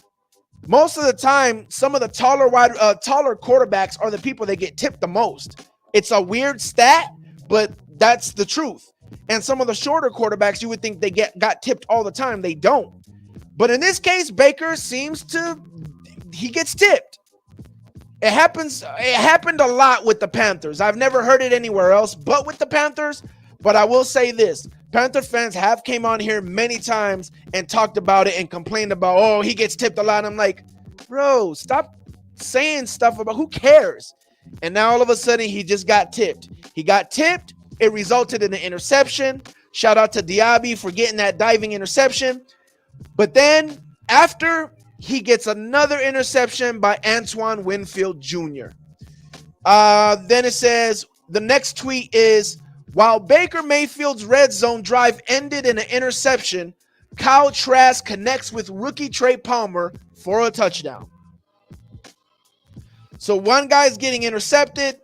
Most of the time, some of the taller quarterbacks are the people that get tipped the most. It's a weird stat, but that's the truth. And some of the shorter quarterbacks, you would think they got tipped all the time. They don't. But in this case, Baker he gets tipped. It happened a lot with the Panthers. I've never heard it anywhere else but with the Panthers. But I will say this. Panther fans have came on here many times and talked about it and complained about, oh, he gets tipped a lot. I'm like, bro, stop saying stuff about who cares. And now all of a sudden he just got tipped. He got tipped. It resulted in an interception. Shout out to Diaby for getting that diving interception. But then after, he gets another interception by Antoine Winfield Jr. Then it says, the next tweet is, While Baker Mayfield's red zone drive ended in an interception, Kyle Trask connects with rookie Trey Palmer for a touchdown. So one guy's getting intercepted,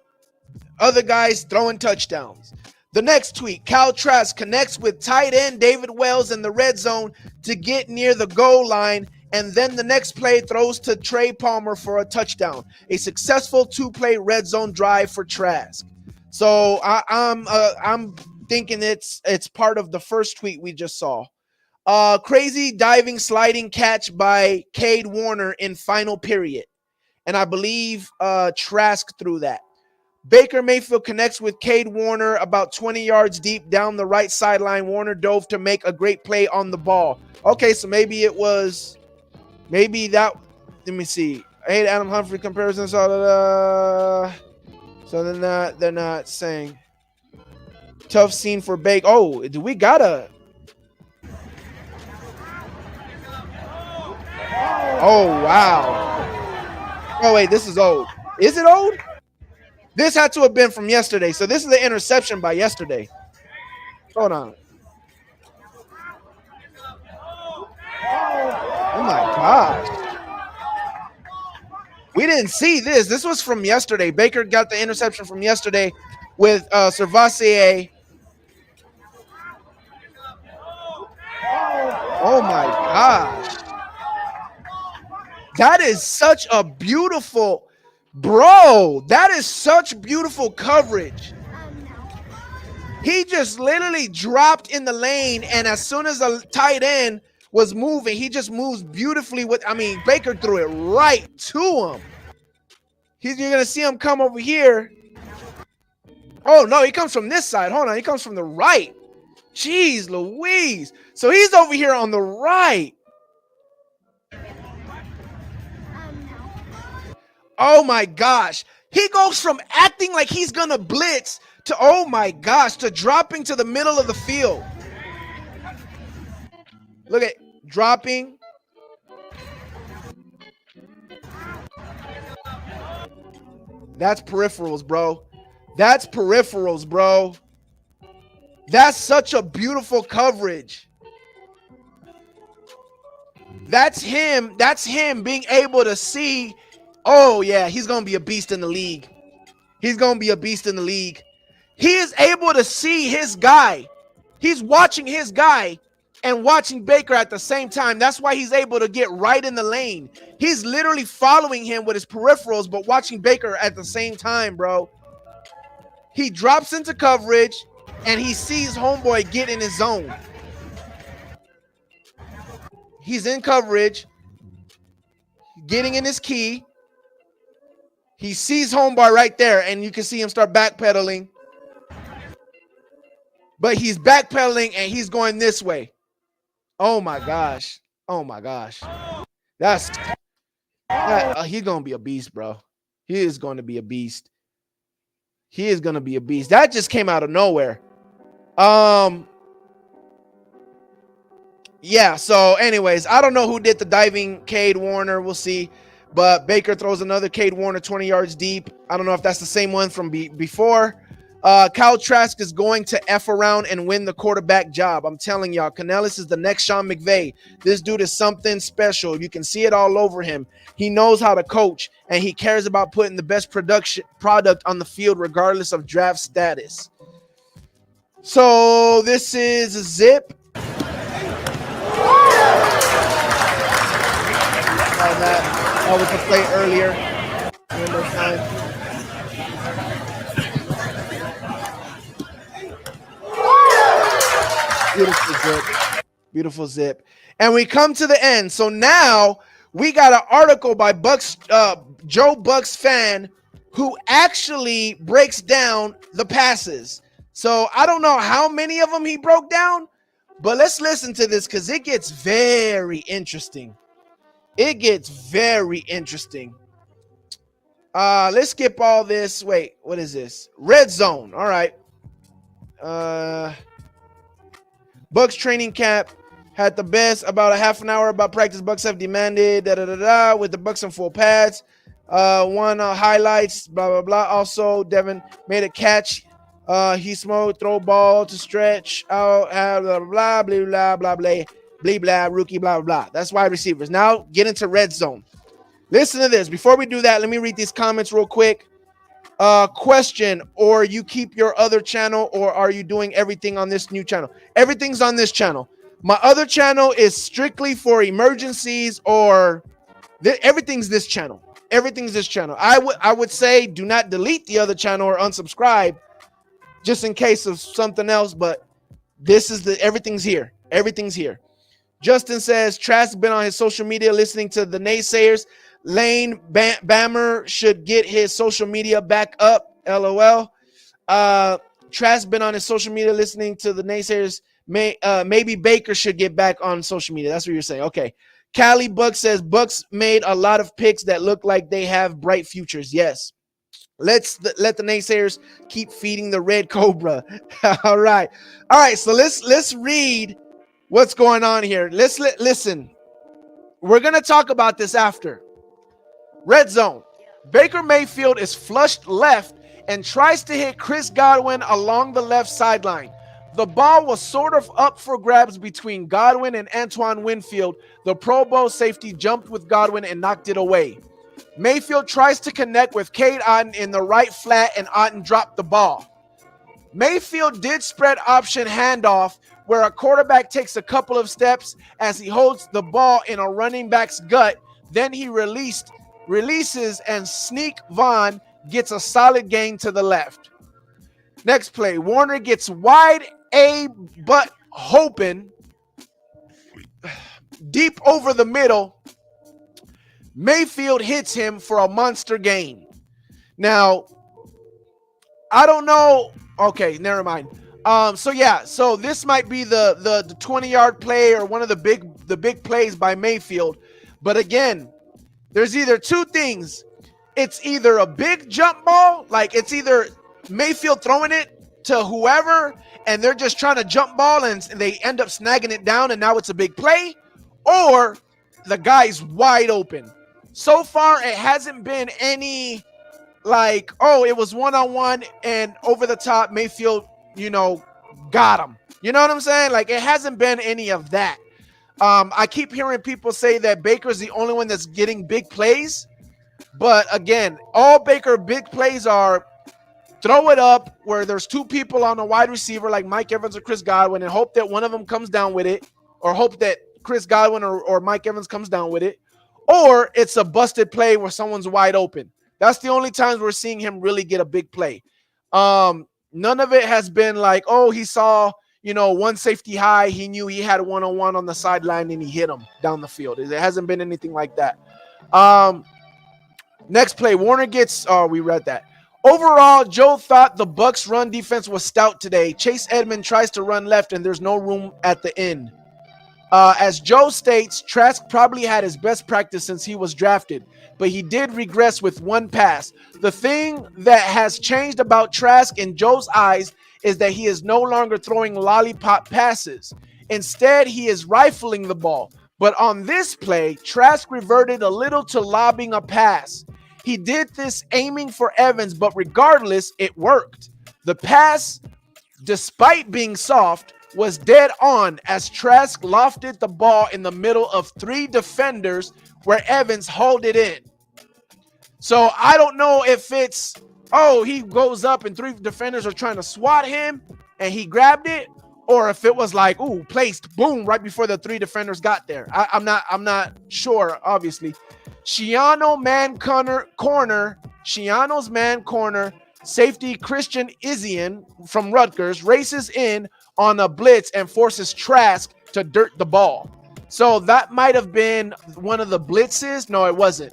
other guys throwing touchdowns. The next tweet, Kyle Trask connects with tight end David Wells in the red zone to get near the goal line, and then the next play throws to Trey Palmer for a touchdown. A successful two-play red zone drive for Trask. So I'm thinking it's part of the first tweet we just saw. Crazy diving sliding catch by Cade Warner in final period. And I believe Trask threw that. Baker Mayfield connects with Cade Warner about 20 yards deep down the right sideline. Warner dove to make a great play on the ball. Okay, so maybe that, let me see. I hate Adam Humphrey comparisons. So they're not saying. Tough scene for Baker. Oh, do we gotta? Oh, wow. Oh, wait, this is old. Is it old? This had to have been from yesterday. So this is the interception by yesterday. Hold on. Oh, my gosh. We didn't see this. This was from yesterday. Baker got the interception from yesterday with Servassier. Oh, my gosh. That is such a beautiful... Bro, that is such beautiful coverage. He just literally dropped in the lane, and as soon as the tight end was moving, he just moves beautifully Baker threw it right to him. You're going to see him come over here. Oh, no, he comes from this side. Hold on, he comes from the right. Jeez Louise. So he's over here on the right. Oh, my gosh. He goes from acting like he's going to blitz to, oh, my gosh, to dropping to the middle of the field. Look at dropping. That's peripherals, bro. That's peripherals, bro. That's such a beautiful coverage. That's him. That's him being able to see. Oh, yeah, he's going to be a beast in the league. He's going to be a beast in the league. He is able to see his guy. He's watching his guy and watching Baker at the same time. That's why he's able to get right in the lane. He's literally following him with his peripherals, but watching Baker at the same time, bro. He drops into coverage, and he sees homeboy get in his zone. He's in coverage, getting in his key. He sees homeboy right there, and you can see him start backpedaling. But he's backpedaling, and he's going this way. Oh, my gosh. Oh, my gosh. He's going to be a beast, bro. He is going to be a beast. He is going to be a beast. That just came out of nowhere. Yeah, so anyways, I don't know who did the diving Cade Warner. We'll see. But Baker throws another Cade Warner 20 yards deep. I don't know if that's the same one from before. Kyle Trask is going to F around and win the quarterback job. I'm telling y'all, Canellis is the next Sean McVay. This dude is something special. You can see it all over him. He knows how to coach, and he cares about putting the best product on the field regardless of draft status. So this is a zip. That was the play earlier. Beautiful zip. Beautiful zip. And we come to the end. So now we got an article by Joe Bucks fan who actually breaks down the passes. So I don't know how many of them he broke down, but let's listen to this because it gets very interesting. It gets very interesting. Let's skip all this. Wait, what is this? Red zone. All right. Bucks training camp had the best about a half an hour about practice Bucks have demanded with the Bucks in full pads. One highlights, blah, blah, blah. Also, Devin made a catch He smoked, throw ball to stretch out, blah, blah, blah, blah, blah, blah, blah, blah, rookie, blah, blah, blah. That's wide receivers. Now get into red zone. Listen to this. Before we do that, let me read these comments real quick. Question, or you keep your other channel, or are you doing everything on this new channel? Everything's on this channel. My other channel is strictly for emergencies, or everything's this channel. Everything's this channel. I would say do not delete the other channel or unsubscribe just in case of something else, but this is everything's here. Everything's here. Justin says Trask been on his social media listening to the naysayers. Lane Bammer should get his social media back up. LOL. Trask been on his social media listening to the naysayers. Maybe Baker should get back on social media. That's what you're saying. Okay. Callie Buck says Bucks made a lot of picks that look like they have bright futures. Yes. Let the naysayers keep feeding the red cobra. All right. So let's read what's going on here. Listen. We're gonna talk about this after. Red zone. Baker Mayfield is flushed left and tries to hit Chris Godwin along the left sideline. The ball was sort of up for grabs between Godwin and Antoine Winfield. The Pro Bowl safety jumped with Godwin and knocked it away. Mayfield tries to connect with Cade Otton in the right flat, and Otton dropped the ball. Mayfield did spread option handoff, where a quarterback takes a couple of steps as he holds the ball in a running back's gut. Then he releases, and Sneak Vaughn gets a solid gain to the left. Next play, Warner gets wide A, but hoping deep over the middle. Mayfield hits him for a monster gain. Now, I don't know. Okay, never mind. So this might be the 20-yard play or one of the big plays by Mayfield. But again, there's either two things. It's either a big jump ball, like it's either Mayfield throwing it to whoever, and they're just trying to jump ball and they end up snagging it down, and now it's a big play, or the guy's wide open. So far, it hasn't been any like, oh, it was one-on-one and over the top, Mayfield, got him. You know what I'm saying? Like, it hasn't been any of that. I keep hearing people say that Baker's the only one that's getting big plays. But again, all Baker big plays are throw it up where there's two people on a wide receiver like Mike Evans or Chris Godwin and hope that one of them comes down with it, or hope that Chris Godwin or Mike Evans comes down with it, or it's a busted play where someone's wide open. That's the only times we're seeing him really get a big play. None of it has been like, oh, he saw, one safety high. He knew he had one-on-one on the sideline and he hit him down the field. It hasn't been anything like that. Next play, Warner gets, we read that. Overall, Joe thought the Bucs run defense was stout today. Chase Edmonds tries to run left and there's no room at the end. As Joe states, Trask probably had his best practice since he was drafted, but he did regress with one pass. The thing that has changed about Trask in Joe's eyes is that he is no longer throwing lollipop passes. Instead, he is rifling the ball. But on this play, Trask reverted a little to lobbing a pass. He did this aiming for Evans, but regardless, it worked. The pass, despite being soft, was dead on as Trask lofted the ball in the middle of three defenders where Evans hauled it in. So I don't know if it's, he goes up and three defenders are trying to swat him and he grabbed it, or if it was like, placed, boom, right before the three defenders got there. I'm not sure, obviously. Shiano's man corner, safety Christian Izian from Rutgers races in on a blitz and forces Trask to dirt the ball. So that might have been one of the blitzes. No, it wasn't.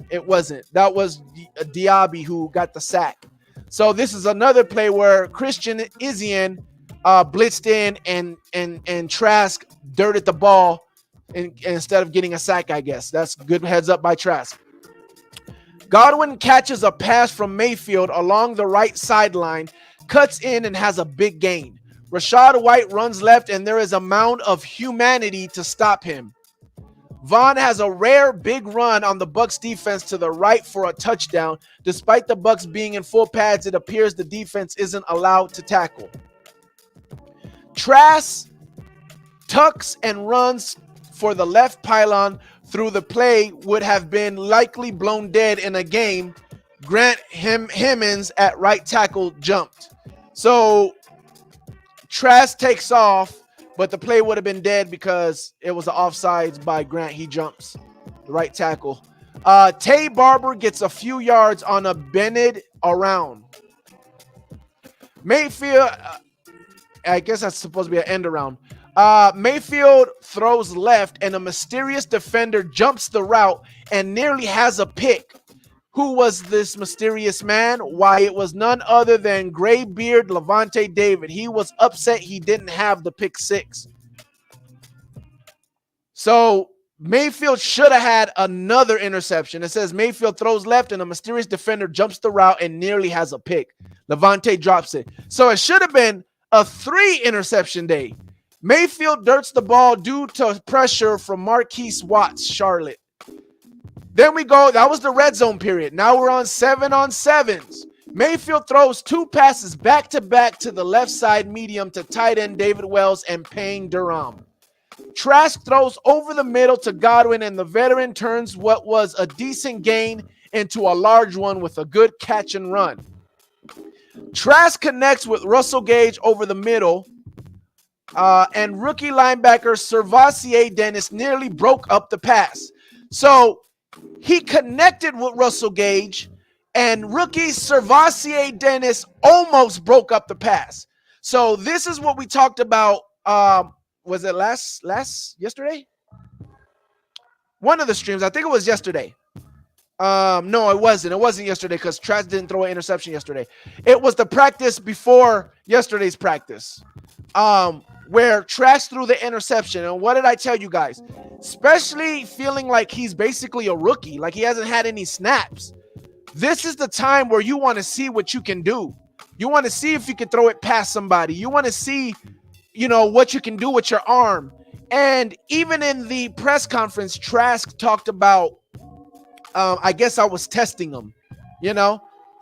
That was Diaby who got the sack. So this is another play where Christian Izian blitzed in and Trask dirted the ball instead of getting a sack, I guess. That's good heads up by Trask. Godwin catches a pass from Mayfield along the right sideline, cuts in and has a big gain. Rashad White runs left and there is a mound of humanity to stop him. Vaughn has a rare big run on the Bucs defense to the right for a touchdown. Despite the Bucs being in full pads, it appears the defense isn't allowed to tackle. Trask tucks and runs for the left pylon through the play would have been likely blown dead in a game. Grant Hemmings at right tackle jumped. So Trask takes off, but the play would have been dead because it was an offsides by Grant. He jumps the right tackle. Tay Barber gets a few yards on a bended around. Mayfield, I guess that's supposed to be an end around. Mayfield throws left, and a mysterious defender jumps the route and nearly has a pick. Who was this mysterious man? Why, it was none other than gray-beard Levante David. He was upset he didn't have the pick six. So Mayfield should have had another interception. It says Mayfield throws left, and a mysterious defender jumps the route and nearly has a pick. Levante drops it. So it should have been a 3 interception day. Mayfield dirts the ball due to pressure from Marquise Watts, Charlotte. Then we go, that was the red zone period. Now we're on 7-on-7s. Mayfield throws 2 passes back-to-back to the left side medium to tight end David Wells and Payne Durham. Trask throws over the middle to Godwin, and the veteran turns what was a decent gain into a large one with a good catch and run. Trask connects with Russell Gage over the middle, and rookie linebacker Servassier Dennis nearly broke up the pass. So he connected with Russell Gage, and rookie Servassier Dennis almost broke up the pass. So this is what we talked about. Was it yesterday? One of the streams. I think it was yesterday. No, it wasn't. It wasn't yesterday because Trask didn't throw an interception yesterday. It was the practice before yesterday's practice, where Trask threw the interception. And what did I tell you guys? Especially feeling like he's basically a rookie, like he hasn't had any snaps. This is the time where you want to see what you can do. You want to see if you can throw it past somebody. You want to see, what you can do with your arm. And even in the press conference, Trask talked about, I guess I was testing him,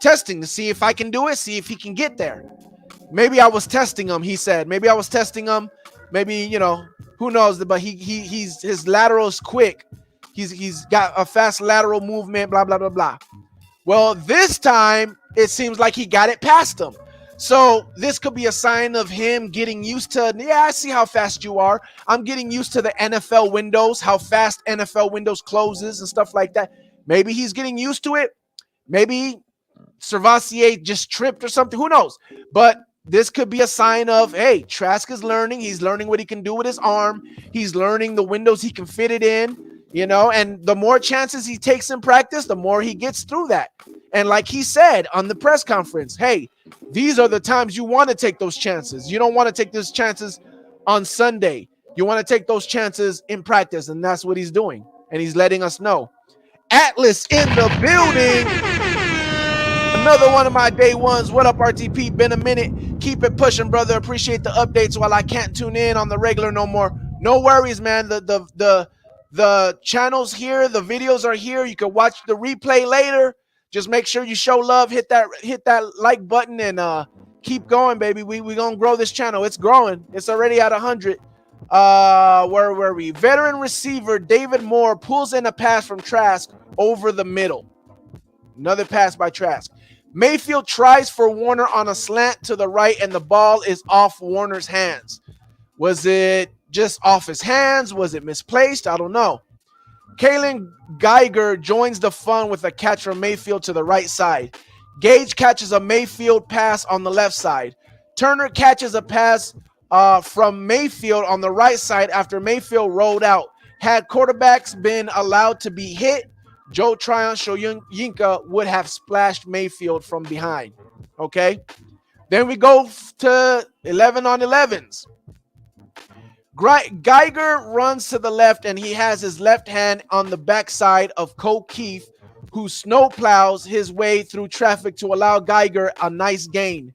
testing to see if I can do it, see if he can get there. Maybe I was testing him, he said. Maybe I was testing him. Maybe, who knows? But his lateral is quick. He's got a fast lateral movement, blah, blah, blah, blah. Well, this time, it seems like he got it past him. So this could be a sign of him getting used to, I see how fast you are. I'm getting used to the NFL windows, how fast NFL windows closes and stuff like that. Maybe he's getting used to it. Maybe Servassier just tripped or something. Who knows? But this could be a sign of, hey, Trask is learning. He's learning what he can do with his arm. He's learning the windows he can fit it in, and the more chances he takes in practice, the more he gets through that. And like he said on the press conference, hey, these are the times you want to take those chances. You don't want to take those chances on Sunday. You want to take those chances in practice, and that's what he's doing. And he's letting us know. Atlas in the building. Another one of my day ones. What up, RTP? Been a minute. Keep it pushing, brother. Appreciate the updates while I can't tune in on the regular no more. No worries, man. The channel's here. The videos are here. You can watch the replay later. Just make sure you show love. Hit that like button and keep going, baby. We gonna grow this channel. It's growing. It's already at 100. Where were we? Veteran receiver David Moore pulls in a pass from Trask over the middle. Another pass by Trask. Mayfield tries for Warner on a slant to the right, and the ball is off Warner's hands. Was it just off his hands? Was it misplaced? I don't know. Kalen Geiger joins the fun with a catch from Mayfield to the right side. Gage catches a Mayfield pass on the left side. Turner catches a pass from Mayfield on the right side after Mayfield rolled out. Had quarterbacks been allowed to be hit, Joe Tryon Shoyinka would have splashed Mayfield from behind. Okay? Then we go to 11-on-11s. Geiger runs to the left, and he has his left hand on the backside of Cole Keefe, who snowplows his way through traffic to allow Geiger a nice gain.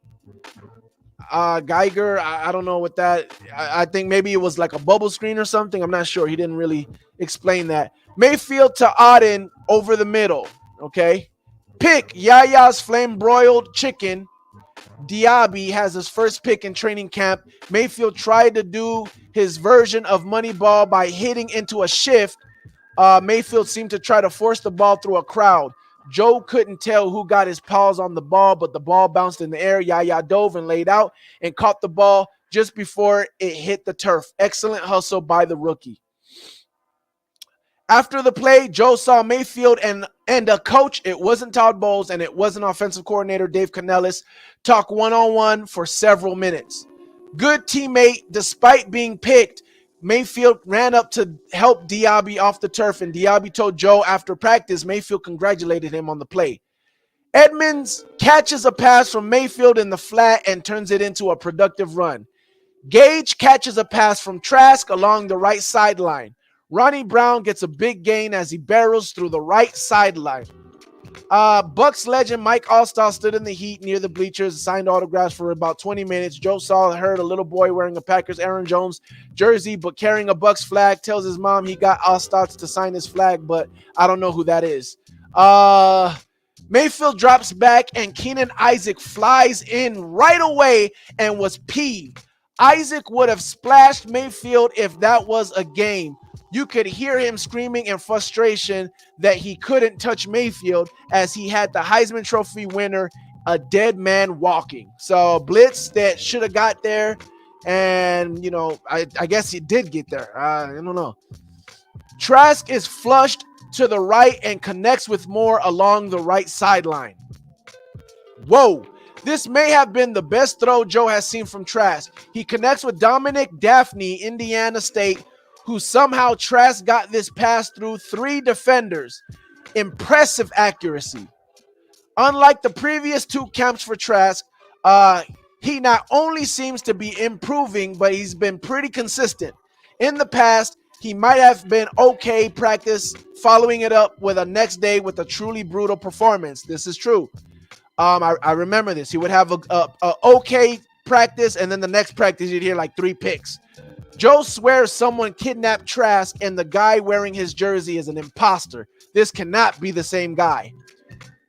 Geiger. I don't know what that. I think maybe it was like a bubble screen or something. I'm not sure. He didn't really explain that. Mayfield to Auden over the middle. Okay. Pick Yaya's flame broiled chicken. Diaby has his first pick in training camp. Mayfield tried to do his version of Moneyball by hitting into a shift. Mayfield seemed to try to force the ball through a crowd. Joe couldn't tell who got his paws on the ball, but the ball bounced in the air. Yaya dove and laid out and caught the ball just before it hit the turf. Excellent hustle by the rookie. After the play, Joe saw Mayfield and a coach, it wasn't Todd Bowles and it wasn't offensive coordinator Dave Canellis, talk one-on-one for several minutes. Good teammate, despite being picked. Mayfield ran up to help Diaby off the turf, and Diaby told Joe after practice, Mayfield congratulated him on the play. Edmonds catches a pass from Mayfield in the flat and turns it into a productive run. Gage catches a pass from Trask along the right sideline. Ronnie Brown gets a big gain as he barrels through the right sideline. Bucks legend Mike Allstott stood in the heat near the bleachers, signed autographs for about 20 minutes. Joe saw and heard a little boy wearing a Packers Aaron Jones jersey but carrying a Bucks flag. Tells his mom he got Allstott to sign his flag, but I don't know who that is. Mayfield drops back and Keenan Isaac flies in right away and was peeved. Isaac would have splashed Mayfield if that was a game. You could hear him screaming in frustration that he couldn't touch Mayfield as he had the Heisman Trophy winner, a dead man walking. So blitz that should have got there, and I guess he did get there. I don't know. Trask is flushed to the right and connects with Moore along the right sideline. Whoa. This may have been the best throw Joe has seen from Trask. He connects with Dominic Daphne, Indiana State, who somehow Trask got this pass through 3 defenders. Impressive accuracy. Unlike the previous 2 camps for Trask, he not only seems to be improving, but he's been pretty consistent. In the past, he might have been okay practice, following it up with a next day with a truly brutal performance. This is true. I remember this. He would have a okay practice, and then the next practice you'd hear like 3 picks. Joe swears someone kidnapped Trask and the guy wearing his jersey is an imposter. This cannot be the same guy.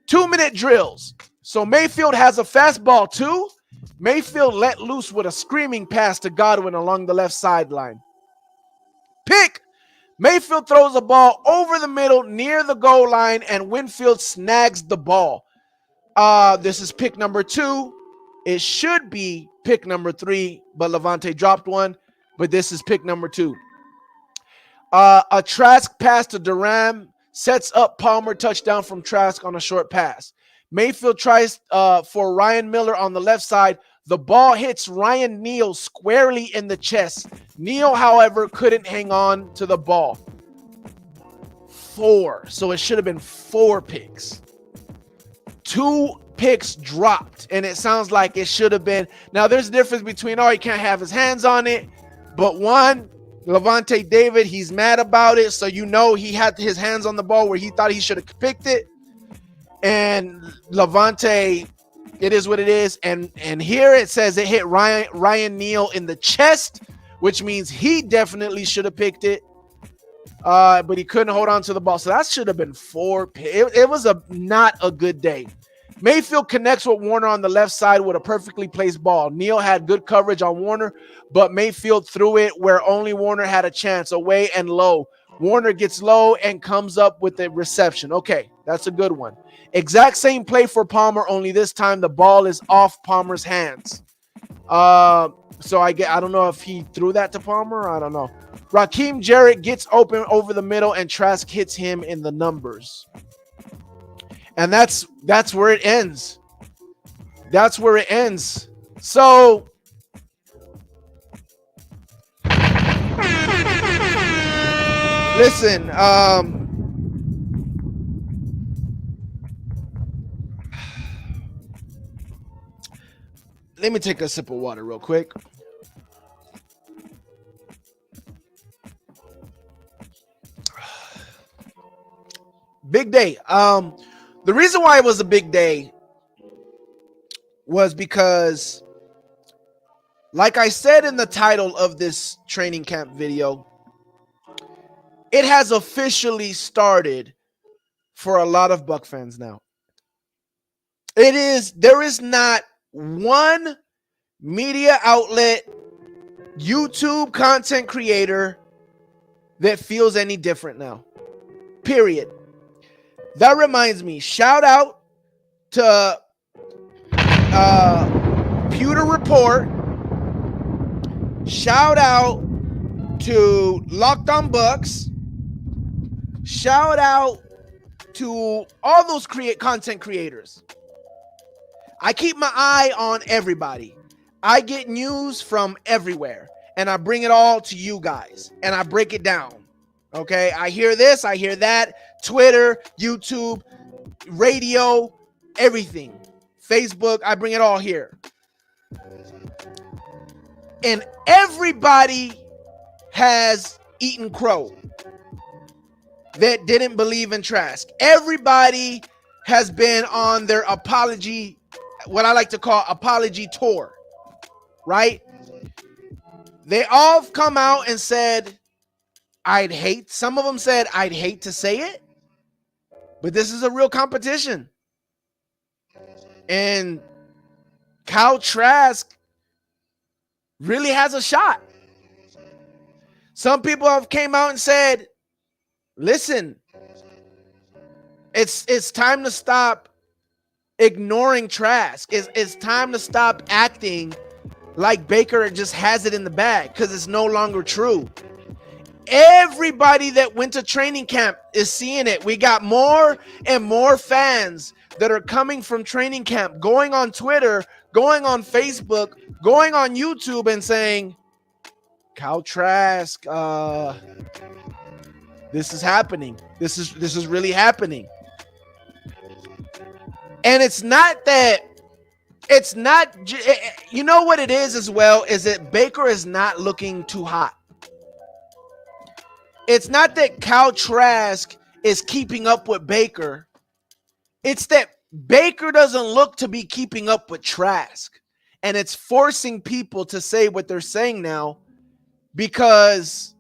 2-minute drills. So Mayfield has a fastball too. Mayfield let loose with a screaming pass to Godwin along the left sideline. Pick. Mayfield throws a ball over the middle near the goal line and Winfield snags the ball. This is pick number 2. It should be pick number 3, but Levante dropped one. But this is pick number 2. A Trask pass to Durham sets up Palmer, touchdown from Trask on a short pass. Mayfield tries for Ryan Miller on the left side. The ball hits Ryan Neal squarely in the chest. Neal, however, couldn't hang on to the ball. 4. So it should have been 4 picks. 2 picks dropped, and it sounds like it should have been. Now, there's a difference between, he can't have his hands on it. But one, Levante David, he's mad about it. So he had his hands on the ball where he thought he should have picked it. And Levante, it is what it is. And here it says it hit Ryan Neal in the chest, which means he definitely should have picked it. But he couldn't hold on to the ball. So that should have been 4. It was not a good day. Mayfield connects with Warner on the left side with a perfectly placed ball. Neal had good coverage on Warner, but Mayfield threw it where only Warner had a chance, away and low. Warner gets low and comes up with the reception. Okay, that's a good one. Exact same play for Palmer, only this time the ball is off Palmer's hands. So I don't know if he threw that to Palmer. I don't know. Raheem Jarrett gets open over the middle and Trask hits him in the numbers. And that's where it ends. That's where it ends. So listen, let me take a sip of water real quick. Big day. The reason why it was a big day was because Like I said in the title of this training camp video, it has officially started for a lot of Buck fans now. There is not one media outlet, YouTube content creator that feels any different now. Period. That reminds me, shout out to Pewter Report. Shout out to Locked On Bucks. Shout out to all those content creators. I keep my eye on everybody. I get news from everywhere, and I bring it all to you guys, and I break it down. Okay, I hear this, I hear that. Twitter, YouTube, radio, everything. Facebook, I bring it all here. And everybody has eaten crow that didn't believe in Trask. Everybody has been on their apology, what I like to call apology tour, right? They all have come out and said, some of them said, I'd hate to say it, but this is a real competition. And Kyle Trask really has a shot. Some people have came out and said, listen, it's time to stop ignoring Trask. It's time to stop acting like Baker just has it in the bag, because it's no longer true. Everybody that went to training camp is seeing it. We got more and more fans that are coming from training camp, going on Twitter, going on Facebook, going on YouTube and saying, Kyle Trask, this is happening. This is really happening. And it's not, you know what it is as well, is that Baker is not looking too hot. It's not that Kyle Trask is keeping up with Baker. It's that Baker doesn't look to be keeping up with Trask. And it's forcing people to say what they're saying now, because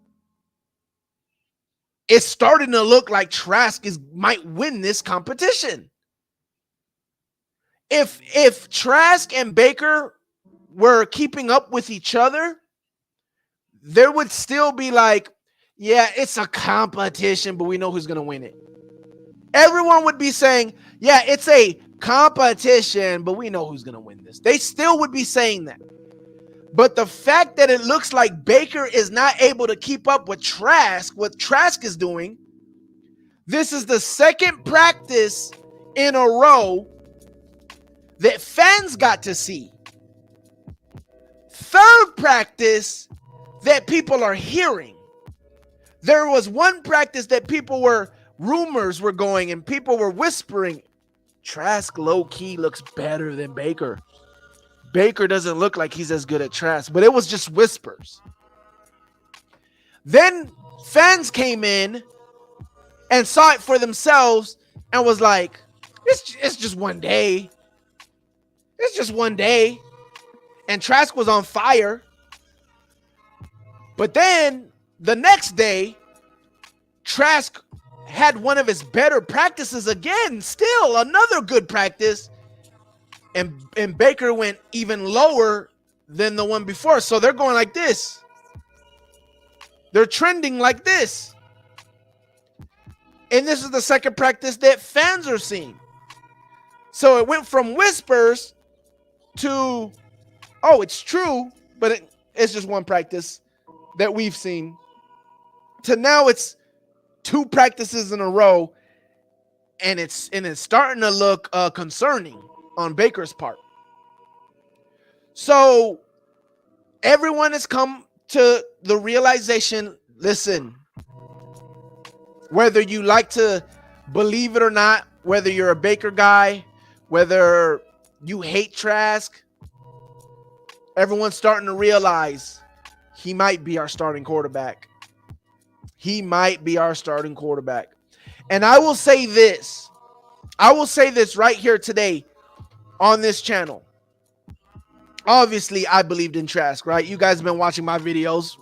it's starting to look like Trask might win this competition. If Trask and Baker were keeping up with each other, there would still be like, yeah, it's a competition, but we know who's going to win it. Everyone would be saying, yeah, it's a competition, but we know who's going to win this. They still would be saying that. But the fact that it looks like Baker is not able to keep up with Trask, what Trask is doing, this is the second practice in a row that fans got to see. Third practice that people are hearing. There was one practice that rumors were going and people were whispering, Trask low-key looks better than Baker. Baker doesn't look like he's as good at Trask, but it was just whispers. Then fans came in and saw it for themselves and was like, it's just one day. It's just one day. And Trask was on fire. But then the next day, Trask had one of his better practices again. Still another good practice. And Baker went even lower than the one before. So they're going like this. They're trending like this. And this is the second practice that fans are seeing. So it went from whispers to, oh, it's true, but it's just one practice that we've seen, to now it's two practices in a row, and it's starting to look concerning on Baker's part. So everyone has come to the realization, listen, whether you like to believe it or not, whether you're a Baker guy, whether you hate Trask, everyone's starting to realize he might be our starting quarterback. He might be our starting quarterback. And I will say this. I will say this right here today on this channel. obviously I believed in Trask, right? You guys have been watching my videos.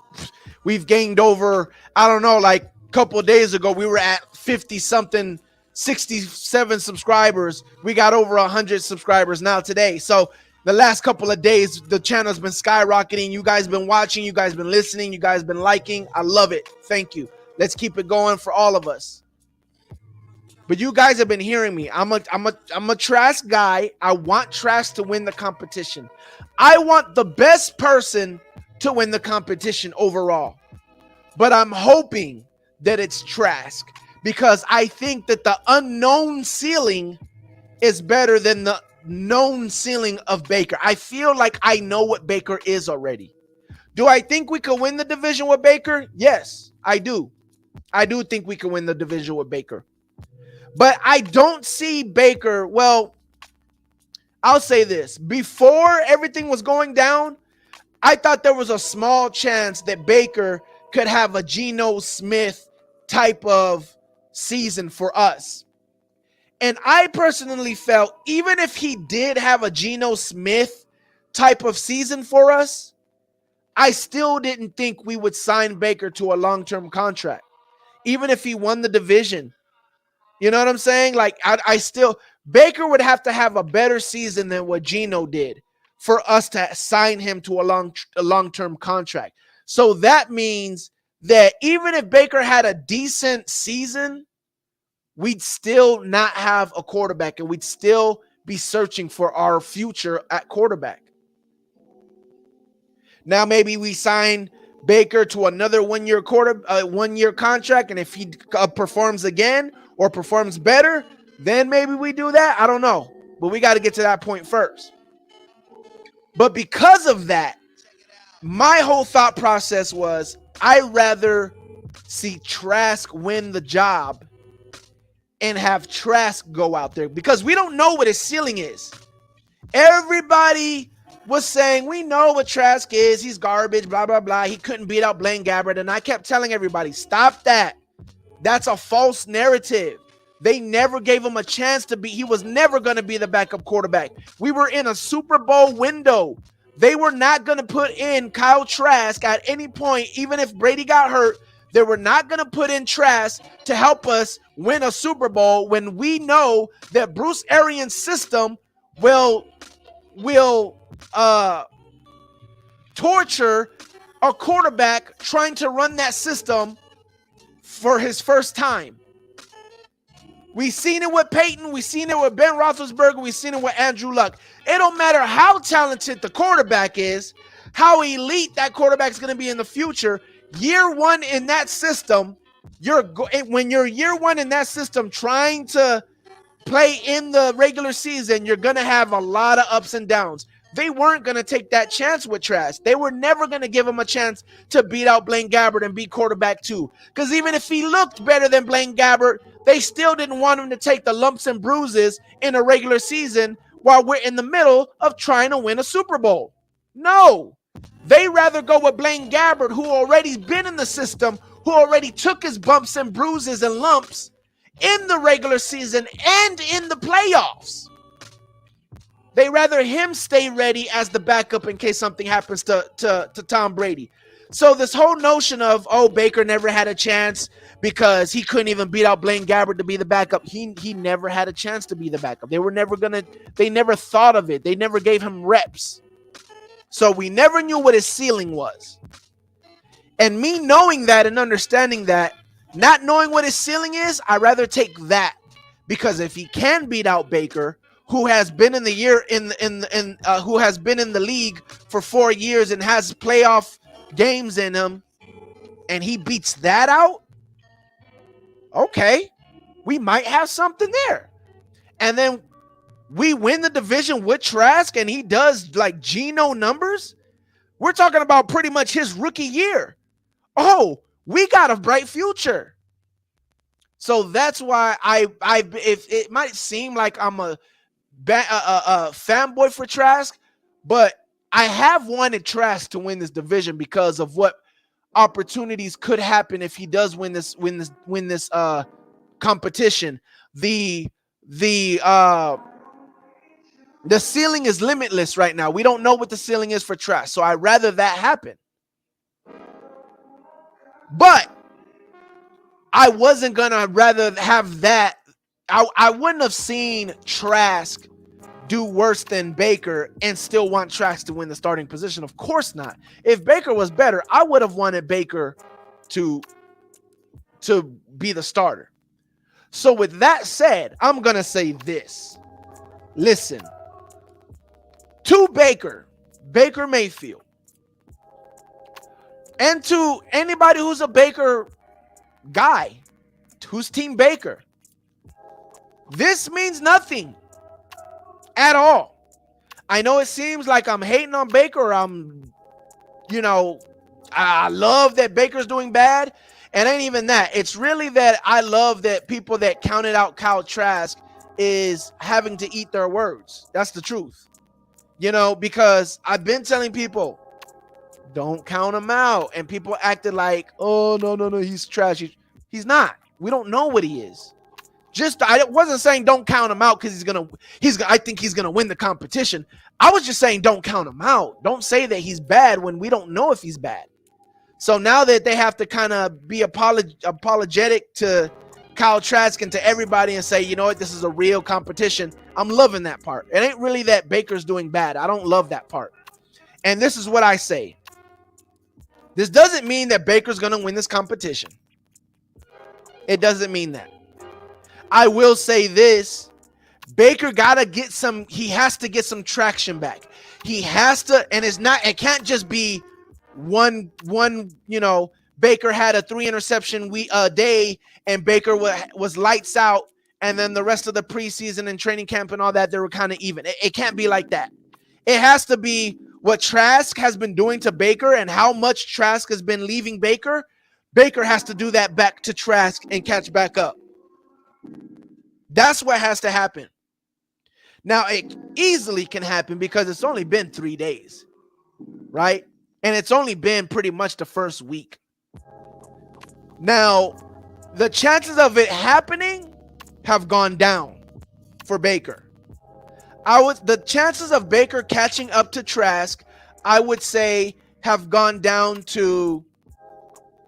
We've gained over, I don't know, like a couple of days ago, we were at 50 something, 67 subscribers. We got over 100 subscribers now today. So the last couple of days, the channel's been skyrocketing. You guys been watching, you guys been listening, you guys been liking. I love it. Thank you. Let's keep it going for all of us. But you guys have been hearing me. I'm a Trask guy. I want Trask to win the competition. I want the best person to win the competition overall. But I'm hoping that it's Trask because I think that the unknown ceiling is better than the known ceiling of Baker. I feel like I know what Baker is already. Do I think we could win the division with Baker? Yes, I do. I do think we can win the division with Baker. But I don't see Baker. Well, I'll say this. Before everything was going down, I thought there was a small chance that Baker could have a Geno Smith type of season for us. And I personally felt even if he did have a Geno Smith type of season for us, I still didn't think we would sign Baker to a long-term contract. Even if he won the division. You know what I'm saying? Like, I still, Baker would have to have a better season than what Geno did for us to sign him to a long-term contract. So that means that even if Baker had a decent season, we'd still not have a quarterback and we'd still be searching for our future at quarterback. Now, maybe we sign Baker to another one-year contract, and if he performs again or performs better, then maybe we do that. I don't know, but we got to get to that point first. But because of that, my whole thought process was I'd rather see Trask win the job and have Trask go out there because we don't know what his ceiling is. Everybody was saying, we know what Trask is. He's garbage, blah, blah, blah. He couldn't beat out Blaine Gabbert. And I kept telling everybody, stop that. That's a false narrative. They never gave him a chance to be. He was never going to be the backup quarterback. We were in a Super Bowl window. They were not going to put in Kyle Trask at any point, even if Brady got hurt. They were not going to put in Trask to help us win a Super Bowl when we know that Bruce Arians' system will torture a quarterback trying to run that system for his first time. We've seen it with Peyton. We've seen it with Ben Roethlisberger. We've seen it with Andrew Luck. It don't matter how talented the quarterback is, how elite that quarterback is going to be in the future. Year one in that system, when you're year one in that system trying to play in the regular season, you're going to have a lot of ups and downs. They weren't going to take that chance with Trask. They were never going to give him a chance to beat out Blaine Gabbert and be quarterback too. Because even if he looked better than Blaine Gabbert, they still didn't want him to take the lumps and bruises in a regular season while we're in the middle of trying to win a Super Bowl. No. They rather go with Blaine Gabbert, who already been in the system, who already took his bumps and bruises and lumps in the regular season and in the playoffs. They rather him stay ready as the backup in case something happens to Tom Brady. So this whole notion of, oh, Baker never had a chance because he couldn't even beat out Blaine Gabbert to be the backup. He never had a chance to be the backup. They never thought of it. They never gave him reps. So we never knew what his ceiling was. And me knowing that and understanding that, not knowing what his ceiling is, I'd rather take that. Because if he can beat out Baker, who has been in the who has been in the league for 4 years and has playoff games in him, and he beats that out, okay, we might have something there. And then we win the division with Trask and he does like Geno numbers. We're talking about pretty much his rookie year. Oh, we got a bright future. So that's why if it might seem like I'm a fanboy for Trask, but I have wanted Trask to win this division because of what opportunities could happen if he does win this competition. The The ceiling is limitless right now. We don't know what the ceiling is for Trask, so I'd rather that happen. But I wasn't gonna rather have that. I wouldn't have seen Trask do worse than Baker and still want Trask to win the starting position. Of course not. If Baker was better, I would have wanted Baker to be the starter. So with that said, I'm gonna say this. Listen, to Baker Mayfield, and to anybody who's a Baker guy, who's Team Baker, this means nothing at all. I know it seems like I'm hating on Baker. I love that Baker's doing bad. It ain't even that. It's really that I love that people that counted out Kyle Trask is having to eat their words. That's the truth. Because I've been telling people, don't count him out. And people acted like, oh, no, he's trash. He's not. We don't know what he is. I wasn't saying don't count him out because I think he's gonna win the competition. I was just saying don't count him out. Don't say that he's bad when we don't know if he's bad. So now that they have to kind of be apologetic to Kyle Trask and to everybody and say, you know what, this is a real competition. I'm loving that part. It ain't really that Baker's doing bad. I don't love that part. And this is what I say. This doesn't mean that Baker's gonna win this competition. It doesn't mean that. I will say this, Baker he has to get some traction back. He has to, and it can't just be one, Baker had a 3 interception day and Baker was lights out. And then the rest of the preseason and training camp and all that, they were kind of even. It can't be like that. It has to be what Trask has been doing to Baker and how much Trask has been leaving Baker. Baker has to do that back to Trask and catch back up. That's what has to happen. Now, it easily can happen because it's only been 3 days, right? And it's only been pretty much the first week. Now, the chances of it happening have gone down for Baker. The chances of Baker catching up to Trask, I would say, have gone down to,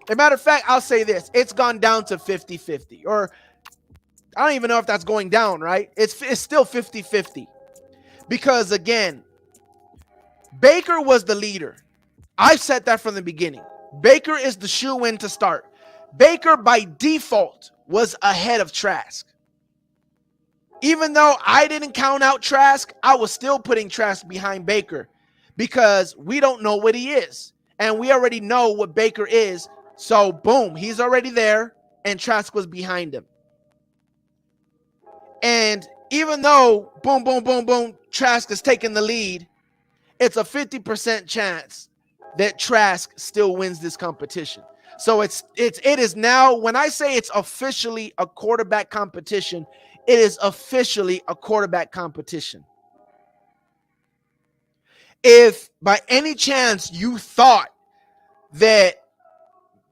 as a matter of fact, I'll say this. It's gone down to 50-50, or I don't even know if that's going down, right? It's still 50-50. Because, again, Baker was the leader. I've said that from the beginning. Baker is the shoe-in to start. Baker, by default, was ahead of Trask. Even though I didn't count out Trask, I was still putting Trask behind Baker because we don't know what he is. And we already know what Baker is. So, boom, he's already there, and Trask was behind him. And even though, boom, boom, boom, boom, Trask is taking the lead, it's a 50% chance that Trask still wins this competition. So it is now, when I say it's officially a quarterback competition, it is officially a quarterback competition. If by any chance you thought that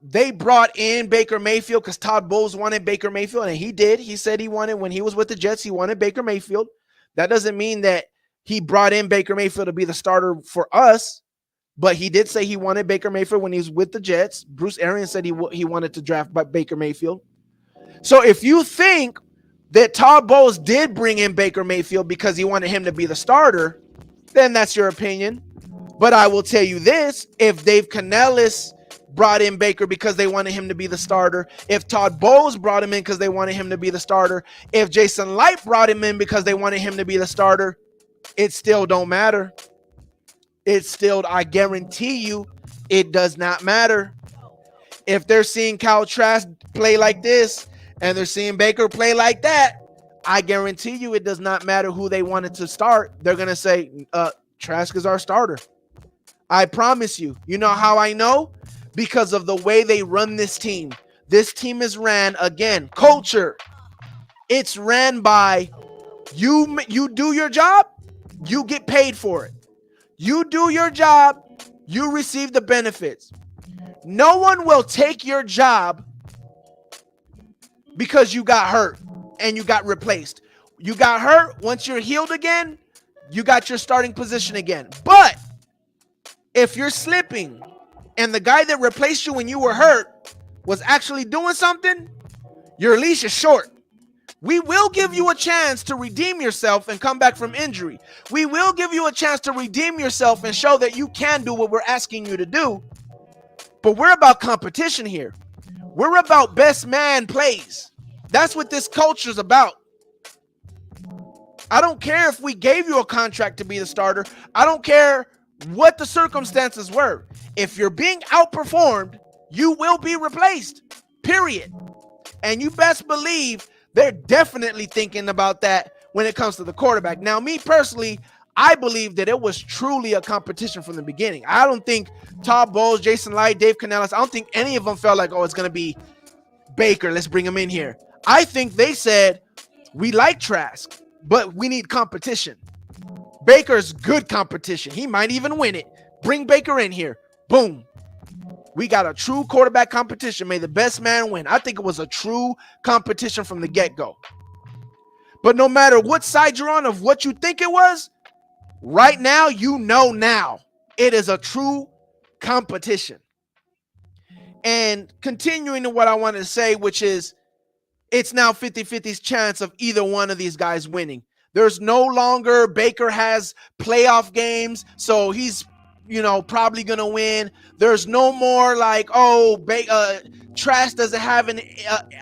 they brought in Baker Mayfield because Todd Bowles wanted Baker Mayfield, and he did. He said he wanted, when he was with the Jets, he wanted Baker Mayfield. That doesn't mean that he brought in Baker Mayfield to be the starter for us, but he did say he wanted Baker Mayfield when he was with the Jets. Bruce Arians said he wanted to draft Baker Mayfield. So if you think that Todd Bowles did bring in Baker Mayfield because he wanted him to be the starter, then that's your opinion. But I will tell you this, if Dave Canellis brought in Baker because they wanted him to be the starter, if Todd Bowles brought him in because they wanted him to be the starter, if Jason Light brought him in because they wanted him to be the starter, it still don't matter. I guarantee you, it does not matter. If they're seeing Kyle Trask play like this and they're seeing Baker play like that, I guarantee you it does not matter who they wanted to start. They're going to say, Trask is our starter. I promise you. You know how I know? Because of the way they run this team. This team is ran, again, culture. It's ran by you do your job, you get paid for it. You do your job, you receive the benefits. No one will take your job because you got hurt and you got replaced. You got hurt. Once you're healed again, you got your starting position again. But if you're slipping and the guy that replaced you when you were hurt was actually doing something, your leash is short. We will give you a chance to redeem yourself and come back from injury. We will give you a chance to redeem yourself and show that you can do what we're asking you to do. But we're about competition here. We're about best man plays. That's what this culture is about. I don't care if we gave you a contract to be the starter. I don't care what the circumstances were. If you're being outperformed, you will be replaced. Period. And you best believe they're definitely thinking about that when it comes to the quarterback. Now, me personally, I believe that it was truly a competition from the beginning. I don't think Todd Bowles, Jason Light, Dave Canellis, I don't think any of them felt like, oh, it's going to be Baker. Let's bring him in here. I think they said, we like Trask, but we need competition. Baker's good competition. He might even win it. Bring Baker in here. Boom. We got a true quarterback competition. May the best man win. I think it was a true competition from the get-go. But no matter what side you're on of what you think it was, right now, you know now. It is a true competition. And continuing to what I wanted to say, which is it's now 50-50's chance of either one of these guys winning. There's no longer Baker has playoff games, so he's probably going to win. There's no more like, Trask doesn't have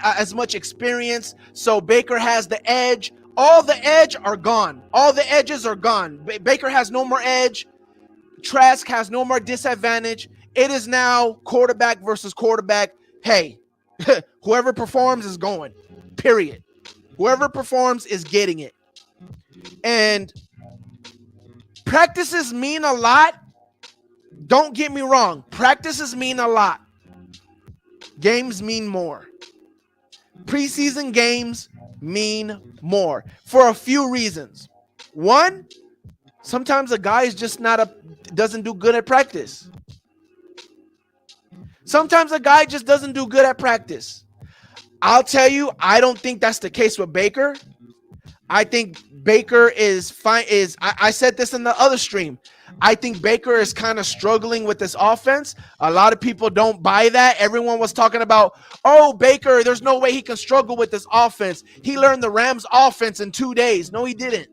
as much experience, so Baker has the edge. All the edge are gone. All the edges are gone. Baker has no more edge. Trask has no more disadvantage. It is now quarterback versus quarterback. Hey, whoever performs is going, period. Whoever performs is getting it. And practices mean a lot. Don't get me wrong. Practices mean a lot. Games mean more. Preseason games mean more for a few reasons. One, sometimes a guy is just doesn't do good at practice. Sometimes a guy just doesn't do good at practice. I'll tell you, I don't think that's the case with Baker. I think Baker is fine. I said this in the other stream. I think Baker is kind of struggling with this offense. A lot of people don't buy that. Everyone was talking about, Baker, there's no way he can struggle with this offense. He learned the Rams offense in 2 days. No, he didn't.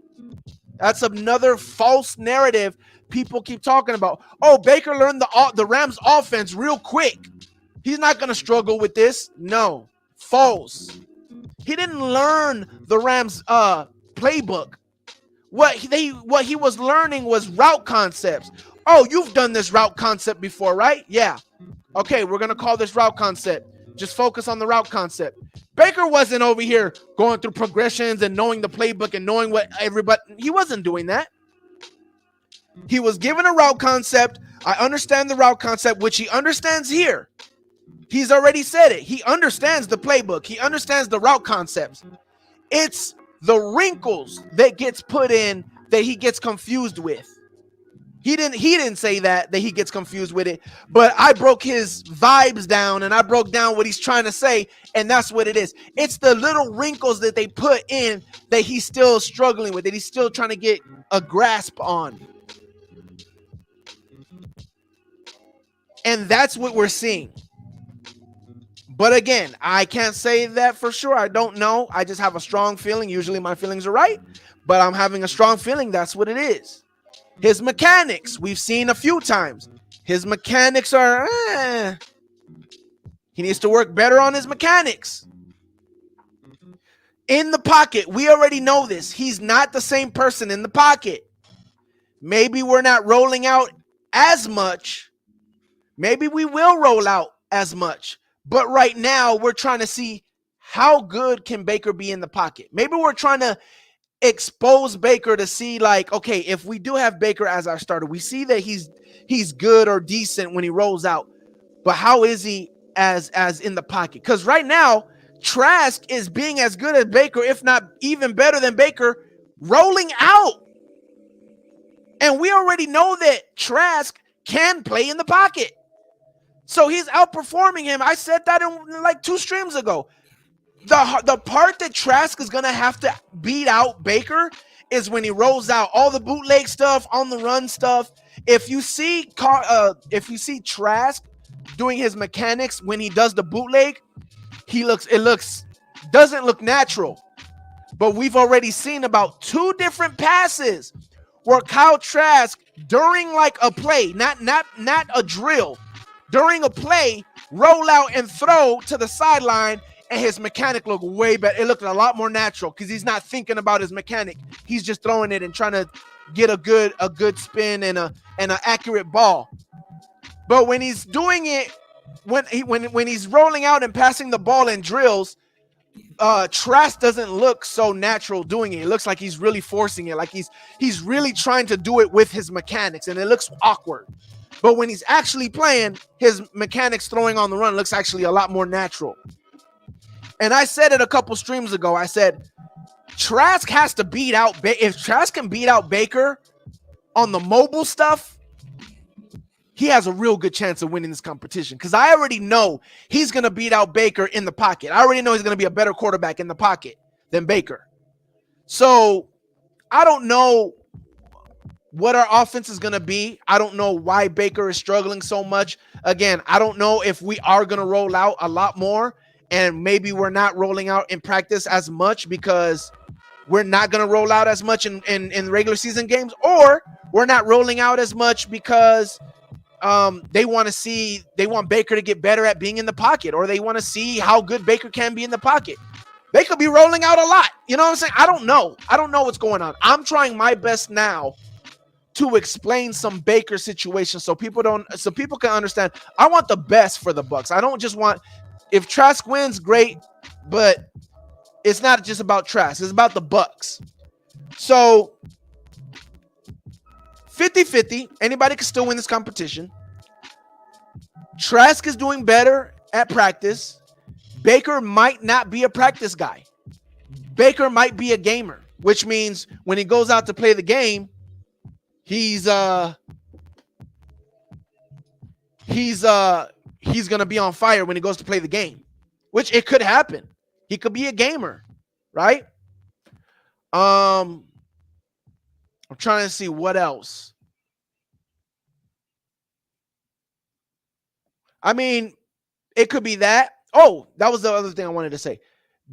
That's another false narrative people keep talking about. Baker learned the Rams offense real quick. He's not going to struggle with this. No, false. He didn't learn the Rams playbook. What he was learning was route concepts. You've done this route concept before, right? Yeah. Okay, we're going to call this route concept. Just focus on the route concept. Baker wasn't over here going through progressions and knowing the playbook and knowing what everybody. He wasn't doing that. He was given a route concept. I understand the route concept, which he understands here. He's already said it. He understands the playbook. He understands the route concepts. It's the wrinkles that gets put in that he gets confused with. He didn't say that he gets confused with it, but I broke his vibes down and I broke down what he's trying to say, and that's what it is. It's the little wrinkles that they put in that he's still struggling with, that he's still trying to get a grasp on. And that's what we're seeing. But again, I can't say that for sure. I don't know. I just have a strong feeling. Usually my feelings are right, but I'm having a strong feeling that's what it is. His mechanics, we've seen a few times. His mechanics are, he needs to work better on his mechanics. In the pocket, we already know this. He's not the same person in the pocket. Maybe we're not rolling out as much. Maybe we will roll out as much. But right now, we're trying to see how good can Baker be in the pocket. Maybe we're trying to expose Baker to see, like, okay, if we do have Baker as our starter, we see that he's good or decent when he rolls out. But how is he as in the pocket? Because right now, Trask is being as good as Baker, if not even better than Baker, rolling out. And we already know that Trask can play in the pocket. So he's outperforming him. I said that in like 2 streams ago. The part that Trask is going to have to beat out Baker is when he rolls out all the bootleg stuff, on the run stuff. If you see Trask doing his mechanics when he does the bootleg, doesn't look natural. But we've already seen about 2 different passes where Kyle Trask, during like a play, not a drill, during a play, roll out and throw to the sideline, and his mechanic looked way better. It looked a lot more natural because he's not thinking about his mechanic. He's just throwing it and trying to get a good spin and an accurate ball. But when he's doing it, when he's rolling out and passing the ball in drills, Trask doesn't look so natural doing it. It looks like he's really forcing it, like he's really trying to do it with his mechanics, and it looks awkward. But when he's actually playing, his mechanics throwing on the run looks actually a lot more natural. And I said it a couple streams ago. I said Trask has to beat out if Trask can beat out Baker on the mobile stuff, he has a real good chance of winning this competition, because I already know he's going to beat out Baker in the pocket. I already know he's going to be a better quarterback in the pocket than Baker. So I don't know what our offense is going to be. I don't know why Baker is struggling so much. Again, I don't know if we are going to roll out a lot more, and maybe we're not rolling out in practice as much because we're not going to roll out as much in regular season games, or we're not rolling out as much because they want Baker to get better at being in the pocket, or they want to see how good Baker can be in the pocket. They could be rolling out a lot. You know what I'm saying? I don't know. I don't know what's going on. I'm trying my best now to explain some Baker situations so people can understand. I want the best for the Bucs. I don't just want, if Trask wins, great, but it's not just about Trask. It's about the Bucs. So 50-50. Anybody can still win this competition. Trask is doing better at practice. Baker might not be a practice guy. Baker might be a gamer, which means when he goes out to play the game, he's gonna be on fire when he goes to play the game, which it could happen. He could be a gamer, right? I'm trying to see what else. I mean, it could be that. Oh, that was the other thing I wanted to say.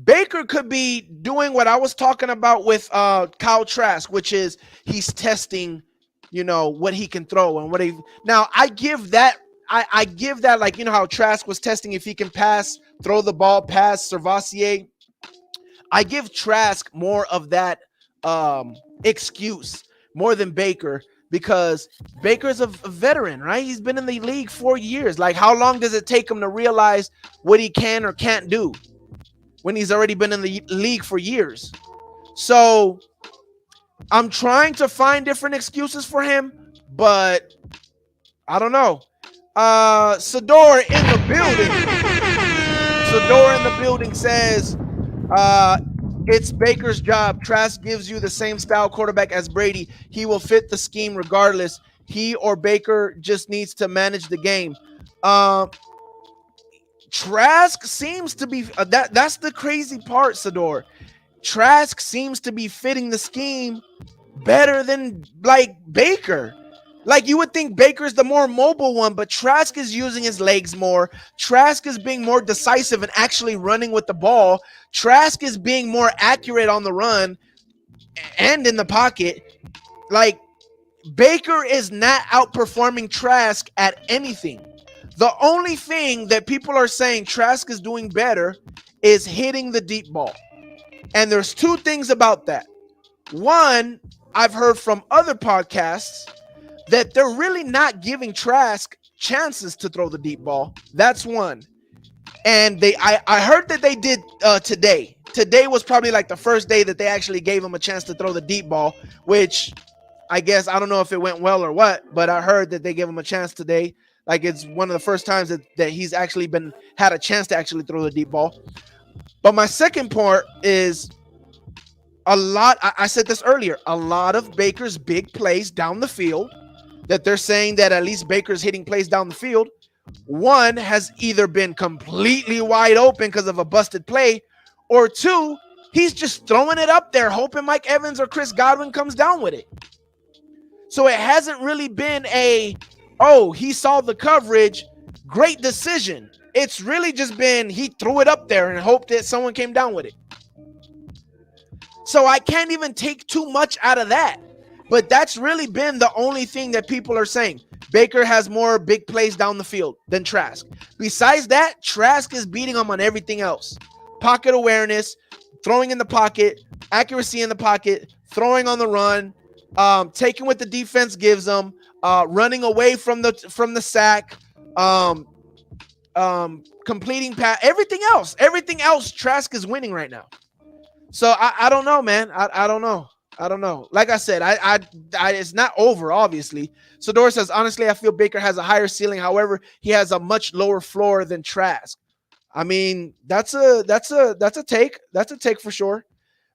Baker could be doing what I was talking about with Kyle Trask, which is he's testing, what he can throw and what he. Now, I give that, like, how Trask was testing if he can pass, throw the ball past Servasier. I give Trask more of that excuse more than Baker, because Baker's a veteran, right? He's been in the league 4 years. Like, how long does it take him to realize what he can or can't do when he's already been in the league for years? So I'm trying to find different excuses for him, but I don't know. Sador in the building. Sador in the building says, it's Baker's job. Trask gives you the same style quarterback as Brady. He will fit the scheme regardless. He or Baker just needs to manage the game. Trask seems to be that's the crazy part, Sador. Trask seems to be fitting the scheme better than like Baker. Like, you would think Baker's the more mobile one, but Trask is using his legs more. Trask is being more decisive and actually running with the ball. Trask is being more accurate on the run and in the pocket. Like, Baker is not outperforming Trask at anything. The only thing that people are saying Trask is doing better is hitting the deep ball. And there's 2 things about that. One, I've heard from other podcasts that they're really not giving Trask chances to throw the deep ball. That's one. And I heard that they did today. Today was probably like the first day that they actually gave him a chance to throw the deep ball, which I guess, I don't know if it went well or what, but I heard that they gave him a chance today. Like, it's one of the first times that he's actually had a chance to actually throw the deep ball. But my second part is I said this earlier, a lot of Baker's big plays down the field that they're saying that at least Baker's hitting plays down the field. One has either been completely wide open because of a busted play, or 2, He's just throwing it up there, hoping Mike Evans or Chris Godwin comes down with it. So it hasn't really been he saw the coverage, great decision. It's really just been he threw it up there and hoped that someone came down with it. So I can't even take too much out of that. But that's really been the only thing that people are saying. Baker has more big plays down the field than Trask. Besides that, Trask is beating him on everything else. Pocket awareness, throwing in the pocket, accuracy in the pocket, throwing on the run, taking what the defense gives them, running away from the sack, completing pass, everything else. Trask is winning right now. So I don't know, man. I don't know. Like I said, I it's not over, obviously. Sador says, honestly, I feel Baker has a higher ceiling. However, he has a much lower floor than Trask. I mean, that's a take. That's a take for sure.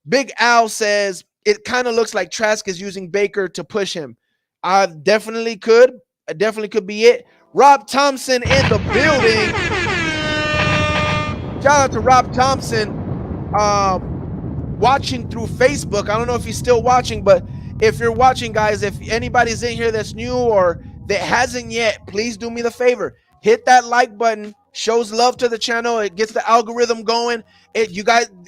Big Al says it kind of looks like Trask is using Baker to push him. I definitely could. It definitely could be it. Rob Thompson in the building. Shout out to Rob Thompson. Watching through Facebook. I don't know if he's still watching, but if you're watching, guys, if anybody's in here that's new or that hasn't yet, please do me the favor. Hit that like button. Shows love to the channel. It gets the algorithm going.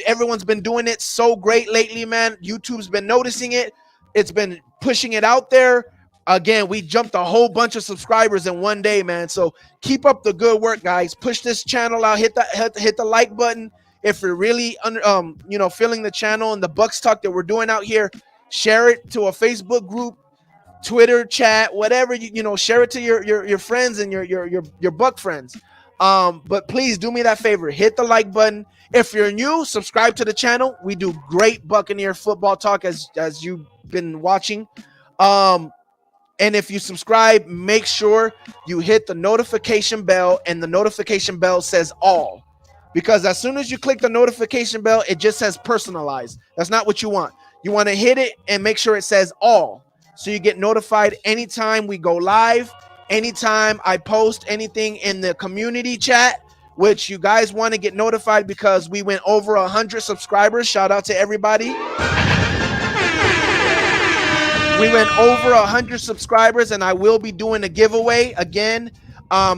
Everyone's been doing it so great lately, man. YouTube's been noticing it. It's been pushing it out there. Again, we jumped a whole bunch of subscribers in one day, man. So keep up the good work, guys. Push this channel out. Hit the like button. If you're really feeling the channel and the Bucks talk that we're doing out here, share it to a Facebook group, Twitter chat, whatever, share it to your friends and your Buck friends. But please do me that favor. Hit the like button. If you're new, subscribe to the channel. We do great Buccaneer football talk as you've been watching. And if you subscribe, make sure you hit the notification bell, and the notification bell says all. Because as soon as you click the notification bell, it just says personalized. That's not what you want. You want to hit it and make sure it says all. So you get notified anytime we go live, anytime I post anything in the community chat, which you guys want to get notified because we went over 100 subscribers. Shout out to everybody. We went over 100 subscribers, and I will be doing a giveaway again.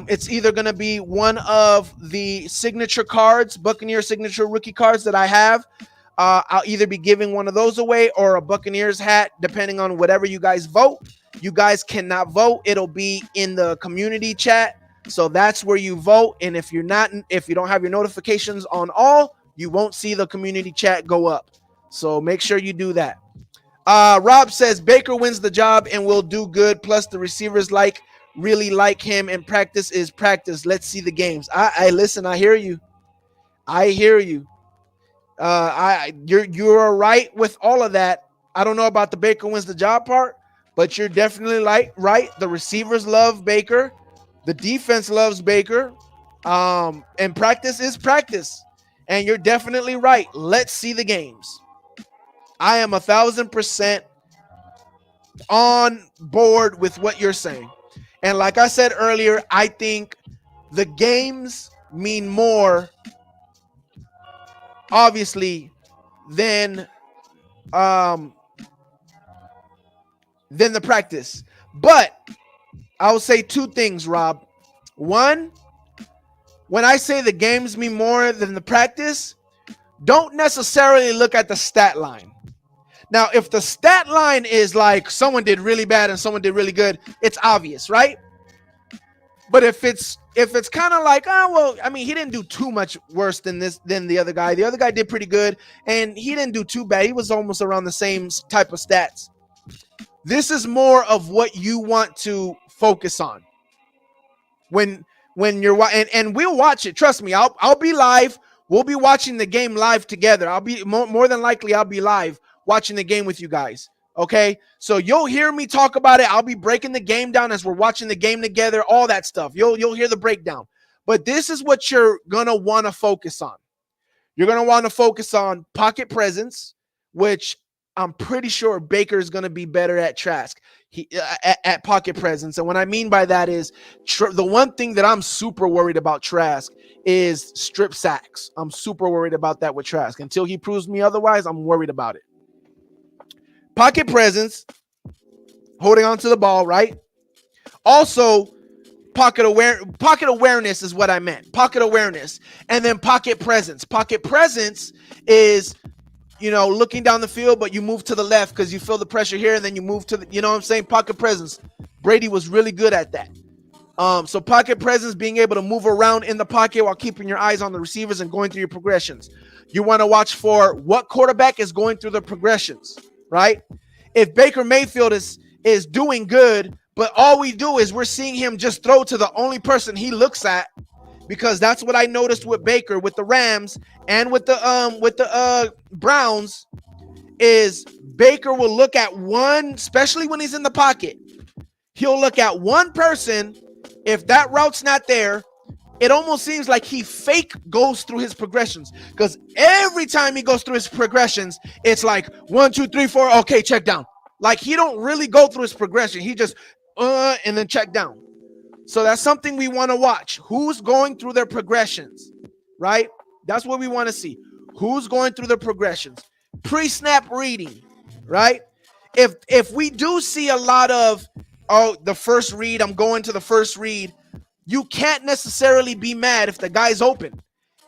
It's either going to be one of the signature cards, Buccaneer signature rookie cards that I have. I'll either be giving one of those away or a Buccaneers hat, depending on whatever you guys vote. You guys cannot vote. It'll be in the community chat. So that's where you vote. And if you don't have your notifications on all, you won't see the community chat go up. So make sure you do that. Rob says Baker wins the job and will do good. Plus the receivers really like him, and practice is practice. Let's see the games. I listen. I hear you. You're right with all of that. I don't know about the Baker wins the job part, but you're definitely right. The receivers love Baker. The defense loves Baker. And practice is practice. And you're definitely right. Let's see the games. I am 1,000% on board with what you're saying. And like I said earlier, I think the games mean more, obviously, than the practice. But I will say two things, Rob. One, when I say the games mean more than the practice, don't necessarily look at the stat line. Now, if the stat line is like someone did really bad and someone did really good, it's obvious, right? But if it's kind of like, he didn't do too much worse than the other guy. The other guy did pretty good, and he didn't do too bad. He was almost around the same type of stats. This is more of what you want to focus on when you're and we'll watch it. Trust me, I'll be live. We'll be watching the game live together. I'll be more than likely I'll be live watching the game with you guys. Okay, so you'll hear me talk about it. I'll be breaking the game down as we're watching the game together, all that stuff. You'll hear the breakdown. But this is what you're going to want to focus on. You're going to want to focus on pocket presence, which I'm pretty sure Baker is going to be better at Trask. At pocket presence. And what I mean by that is the one thing that I'm super worried about Trask is strip sacks. I'm super worried about that with Trask. Until he proves me otherwise, I'm worried about it. Pocket presence, holding on to the ball, right? Also, pocket awareness is what I meant. Pocket awareness. And then pocket presence. Pocket presence is, looking down the field, but you move to the left because you feel the pressure here, and then you move to the, you know what I'm saying? Pocket presence. Brady was really good at that. So pocket presence, being able to move around in the pocket while keeping your eyes on the receivers and going through your progressions. You want to watch for what quarterback is going through the progressions, right? If Baker Mayfield is doing good, but all we do is we're seeing him just throw to the only person he looks at, because that's what I noticed with Baker, with the Rams, and with the Browns, is Baker will look at one, especially when he's in the pocket. He'll look at one person. If that route's not there, it almost seems like he fake goes through his progressions, because every time he goes through his progressions, it's like 1, 2, 3, 4. Okay, check down. Like, he don't really go through his progression. He just and then check down. So that's something we want to watch. Who's going through their progressions, right? That's what we want to see. Who's going through their progressions? Pre-snap reading, right? If we do see a lot of, the first read, I'm going to the first read, you can't necessarily be mad if the guy's open.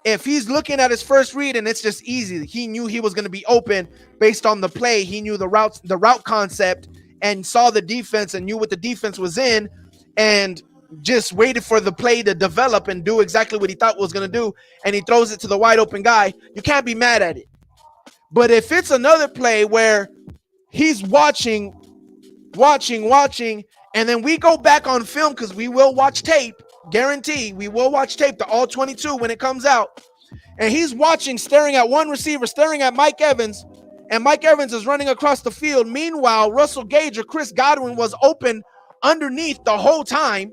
If he's looking at his first read and it's just easy, he knew he was going to be open based on the play. He knew the route concept, and saw the defense and knew what the defense was in, and just waited for the play to develop and do exactly what he thought was going to do, and he throws it to the wide open guy. You can't be mad at it. But if it's another play where he's watching, and then we go back on film, because we will watch tape, guarantee we will watch tape, the all 22 when it comes out, and he's watching, staring at one receiver, staring at Mike Evans, and Mike Evans is running across the field. Meanwhile, Russell Gage or Chris Godwin was open underneath the whole time.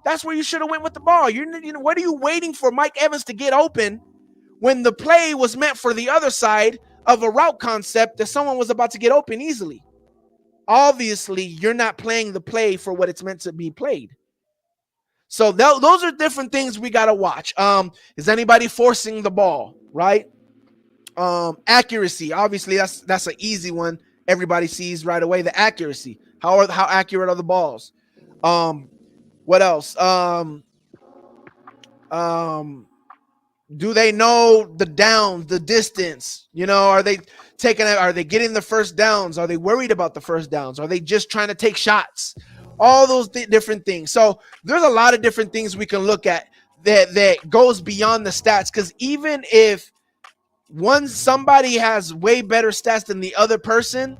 That's where you should have went with the ball. What are you waiting for Mike Evans to get open when the play was meant for the other side of a route concept that someone was about to get open easily? Obviously, you're not playing the play for what it's meant to be played. So those are different things we got to watch. Is anybody forcing the ball, right? Accuracy. Obviously, that's an easy one. Everybody sees right away the accuracy. How accurate are the balls? What else? Do they know the downs, the distance? Are they getting the first downs? Are they worried about the first downs? Are they just trying to take shots? All those different things. So there's a lot of different things we can look at that goes beyond the stats, because even if somebody has way better stats than the other person,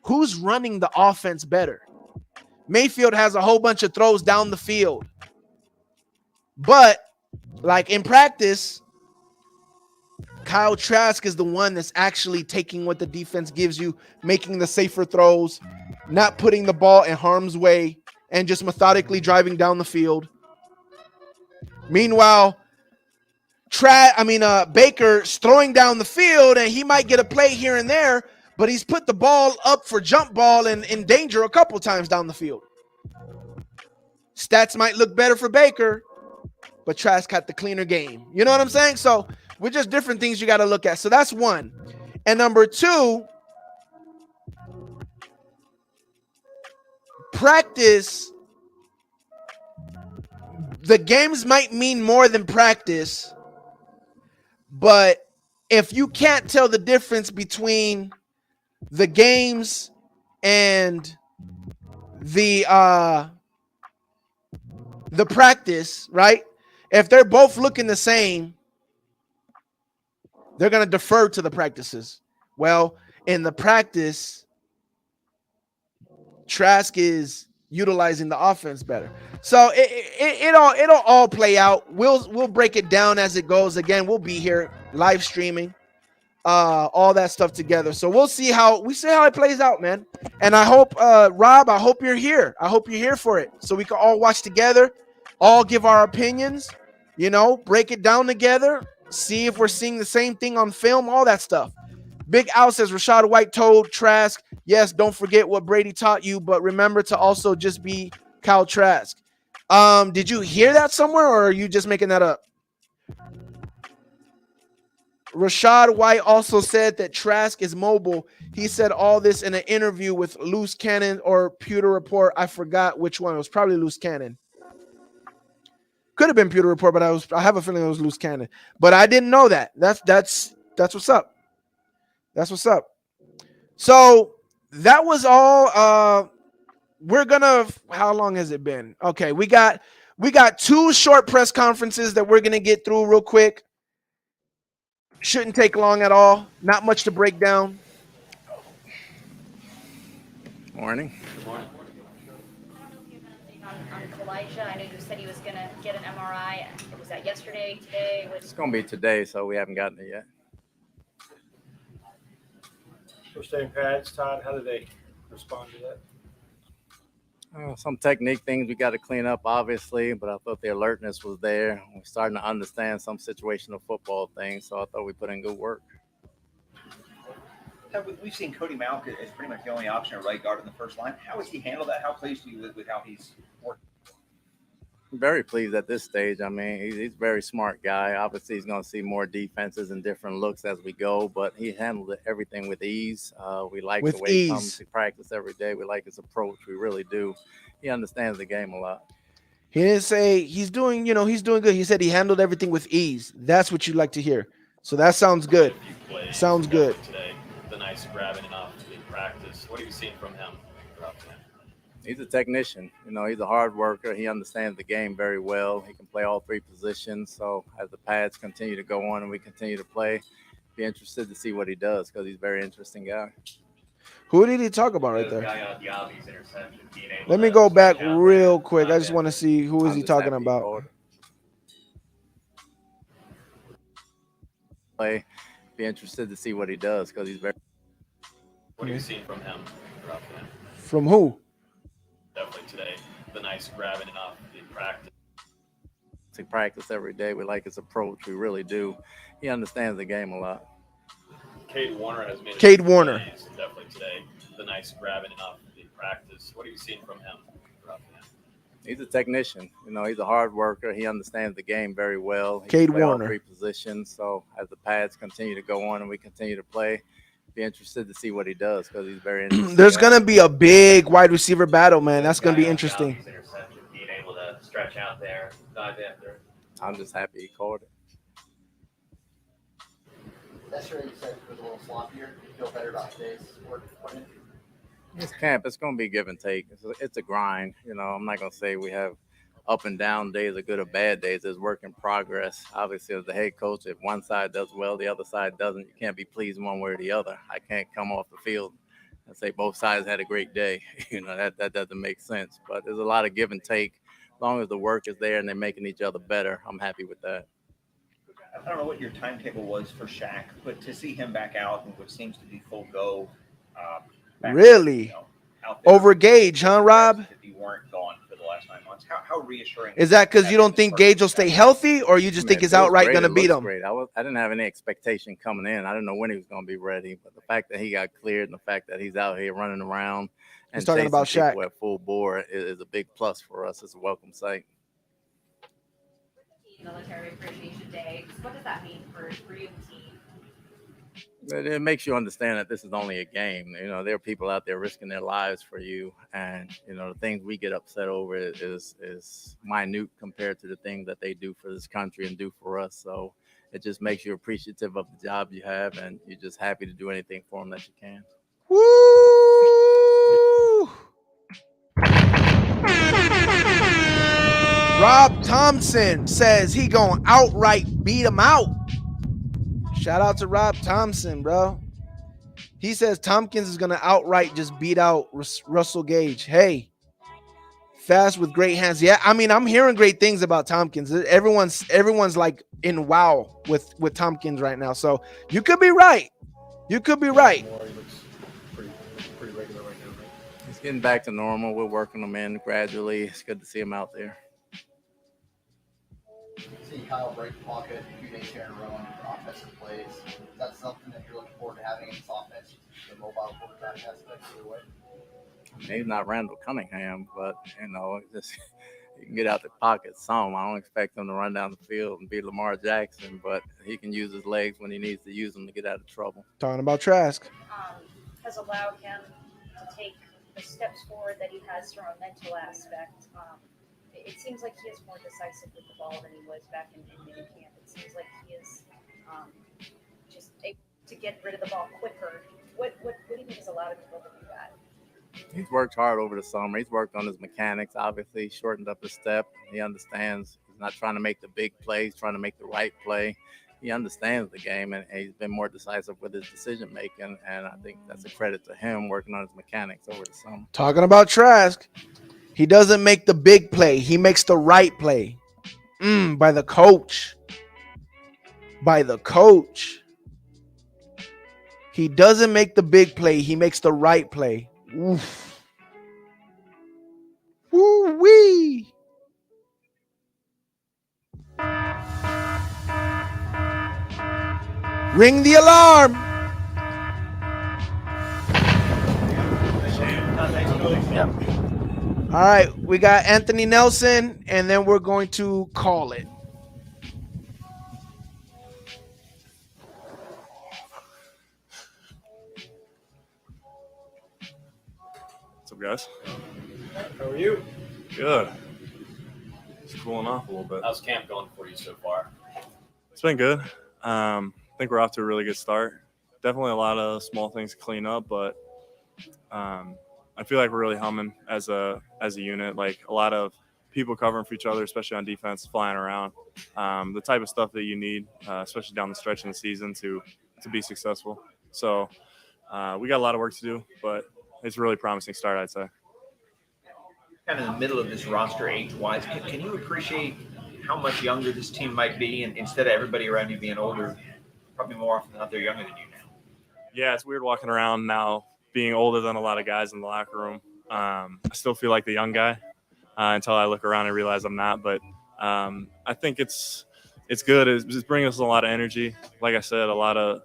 who's running the offense better? Mayfield has a whole bunch of throws down the field, but like in practice, Kyle Trask is the one that's actually taking what the defense gives you, making the safer throws, not putting the ball in harm's way, and just methodically driving down the field. Meanwhile, Baker's throwing down the field, and he might get a play here and there, but he's put the ball up for jump ball and in danger a couple times down the field. Stats might look better for Baker, but Trask had the cleaner game. You know what I'm saying? So we're just different things you got to look at. So that's one. And number two, practice. The games might mean more than practice, but if you can't tell the difference between the games and the practice, right? If they're both looking the same, they're going to defer to the practices. Well, in the practice, Trask is utilizing the offense better. So it'll all play out. We'll break it down as it goes. Again, we'll be here live streaming, all that stuff together. So we'll see how it plays out, man. And I hope, Rob, I hope you're here. I hope you're here for it, so we can all watch together, all give our opinions, break it down together, see if we're seeing the same thing on film, all that stuff. Big Al says Rashad White told Trask, yes, don't forget what Brady taught you, but remember to also just be Kyle Trask. Did you hear that somewhere, or are you just making that up? Rashad White also said that Trask is mobile. He said all this in an interview with Loose Cannon or Pewter Report. I forgot which one. It was probably Loose Cannon. Could have been Pewter Report, but I have a feeling it was Loose Cannon. But I didn't know that. That's what's up. That's what's up. So that was all. We're gonna. How long has it been? Okay, we got two short press conferences that we're gonna get through real quick. Shouldn't take long at all. Not much to break down. Morning. Good morning. I don't know if you have an update on Elijah. I know you said he was going to get an MRI. Was that yesterday, today? It's going to be today, so we haven't gotten it yet. First day pads, Todd, how did they respond to that? Some technique things we got to clean up, obviously, but I thought the alertness was there. We're starting to understand some situational football things, so I thought we put in good work. We've seen Cody Mauch as pretty much the only option at right guard in the first line. How has he handled that? How pleased are you with how he's worked? I'm very pleased at this stage. I mean, he's a very smart guy. Obviously, he's going to see more defenses and different looks as we go, but he handled everything with ease. We like With the way he comes to practice every day. We like his approach. We really do. He understands the game a lot. He didn't say he's doing good. He said he handled everything with ease. That's what you like to hear. So that sounds good. Sounds good. Today, the nice grabbing enough in practice. What have you seen from him throughout the game? He's a technician. He's a hard worker. He understands the game very well. He can play all three positions. So as the pads continue to go on and we continue to play, be interested to see what he does because he's a very interesting guy. Who did he talk about right there? Diaby's interception, Let me go back real quick. I just want to see who is he talking about. Play. Be interested to see what he does because he's very. What have you seen from him throughout the game? From who? Definitely today, the nice grabbing enough in practice. To practice every day. We like his approach. We really do. He understands the game a lot. Cade Warner has made definitely today, the nice grabbing enough in practice. What have you seen from him throughout the game? He's a technician. He's a hard worker. He understands the game very well. He Cade can play Warner. all three positions. So as the pads continue to go on and we continue to play, be interested to see what he does because he's very interesting. There's going to be a big wide receiver battle, man. That's going to be interesting. Being able to stretch out there, dive in there. I'm just happy he caught it. Yesterday you said it was a little sloppier. You feel better about today's work? This camp, it's going to be give and take. It's a grind. I'm not going to say we have up and down days or good or bad days. It's work in progress. Obviously, as the head coach, if one side does well, the other side doesn't, you can't be pleased one way or the other. I can't come off the field and say both sides had a great day. That doesn't make sense. But there's a lot of give and take. As long as the work is there and they're making each other better, I'm happy with that. I don't know what your timetable was for Shaq, but to see him back out in what seems to be full go. Really? Out there, Over Gage, huh, Rob? If you weren't gone for the last 9 months, how reassuring Is that because you don't think Gage will stay healthy, or you just think he's outright going to beat him? Great. I didn't have any expectation coming in. I didn't know when he was going to be ready, but the fact that he got cleared and the fact that he's out here running around and talking about Shaq at full bore is a big plus for us. It's a welcome sight. Military Appreciation Day. What does that mean for you and the team? It makes you understand that this is only a game. There are people out there risking their lives for you, and the things we get upset over is minute compared to the things that they do for this country and do for us. So it just makes you appreciative of the job you have, and you're just happy to do anything for them that you can. Woo! Rob Thompson says he gonna outright beat him out. Shout out to Rob Thompson, bro. He says Tompkins is gonna outright just beat out Russell Gage. Hey, fast with great hands. Yeah, I mean, I'm hearing great things about Tompkins. Everyone's like in wow with Tompkins right now. So you could be right. You could be right. He looks pretty regular right now, right? He's getting back to normal. We're working him in gradually. It's good to see him out there. See Kyle break the pocket a few days here in a row on offensive plays. Is that something that you're looking forward to having in this offense, the mobile quarterback aspect either way? He's not Randall Cunningham, but just he can get out the pocket some. I don't expect him to run down the field and be Lamar Jackson, but he can use his legs when he needs to use them to get out of trouble. Talking about Trask. Has allowed him to take the steps forward that he has from a mental aspect. It seems like he is more decisive with the ball than he was back in minicamp. It seems like he is just able to get rid of the ball quicker. What do you think has allowed him to be able to do that? He's worked hard over the summer. He's worked on his mechanics. Obviously, he shortened up his step. He understands he's not trying to make the big play. He's trying to make the right play. He understands the game, and he's been more decisive with his decision making. And I think that's a credit to him working on his mechanics over the summer. Talking about Trask, he doesn't make the big play. He makes the right play. By the coach. By the coach. He doesn't make the big play. He makes the right play. Oof. Woo-wee. Ring the alarm. Yep. All right, we got Anthony Nelson, and then we're going to call it. What's up, guys? How are you? Good. Just cooling off a little bit. How's camp going for you so far? It's been good. I think we're off to a really good start. Definitely a lot of small things to clean up, but I feel like we're really humming as a unit. Like a lot of people covering for each other, especially on defense, flying around. The type of stuff that you need, especially down the stretch in the season to be successful. So we got a lot of work to do, but it's a really promising start, I'd say. Kind of in the middle of this roster age-wise, can you appreciate how much younger this team might be, and instead of everybody around you being older, probably more often than not they're younger than you now? Yeah, it's weird walking around now being older than a lot of guys in the locker room. I still feel like the young guy until I look around and realize I'm not. But I think it's good. It's bringing us a lot of energy. Like I said, a lot of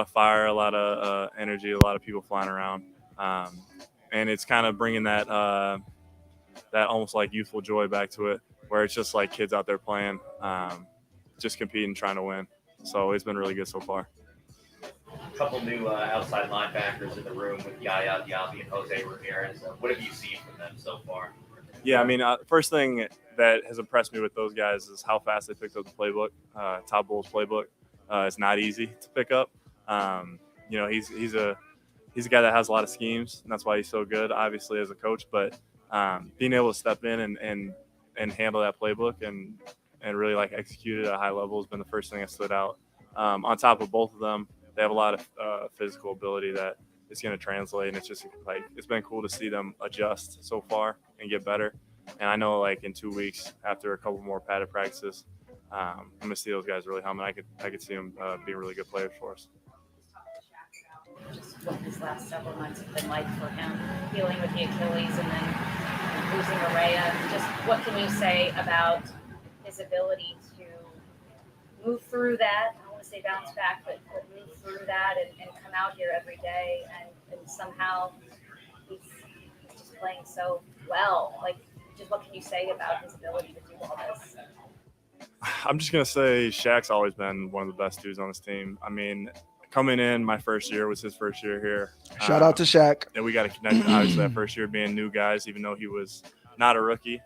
fire, a lot of energy, a lot of people flying around, and it's kind of bringing that almost like youthful joy back to it, where it's just like kids out there playing, just competing, trying to win. So it's been really good so far. A couple new outside linebackers in the room with Yaya Diaby and Jose Ramirez. What have you seen from them so far? Yeah, I mean, first thing that has impressed me with those guys is how fast they picked up the playbook. Todd Bowles' playbook. It's not easy to pick up. He's a guy that has a lot of schemes, and that's why he's so good, obviously, as a coach. But being able to step in and handle that playbook and really like execute it at a high level has been the first thing that stood out. On top of both of them, they have a lot of physical ability that is going to translate, and it's just like it's been cool to see them adjust so far and get better. And I know like in 2 weeks after a couple more padded practices, I'm going to see those guys really humming. I could see them being really good players for us. Just what his last several months have been like for him, dealing with the Achilles and then losing Araya. Just what can you say about his ability to move through that? I don't want to say bounce back, but move through that and come out here every day and somehow he's just playing so well. Like, just what can you say about his ability to do all this? I'm just going to say Shaq's always been one of the best dudes on this team. I mean, coming in, my first year was his first year here. Shout out to Shaq. And we got to connect, obviously, that first year being new guys, even though he was not a rookie.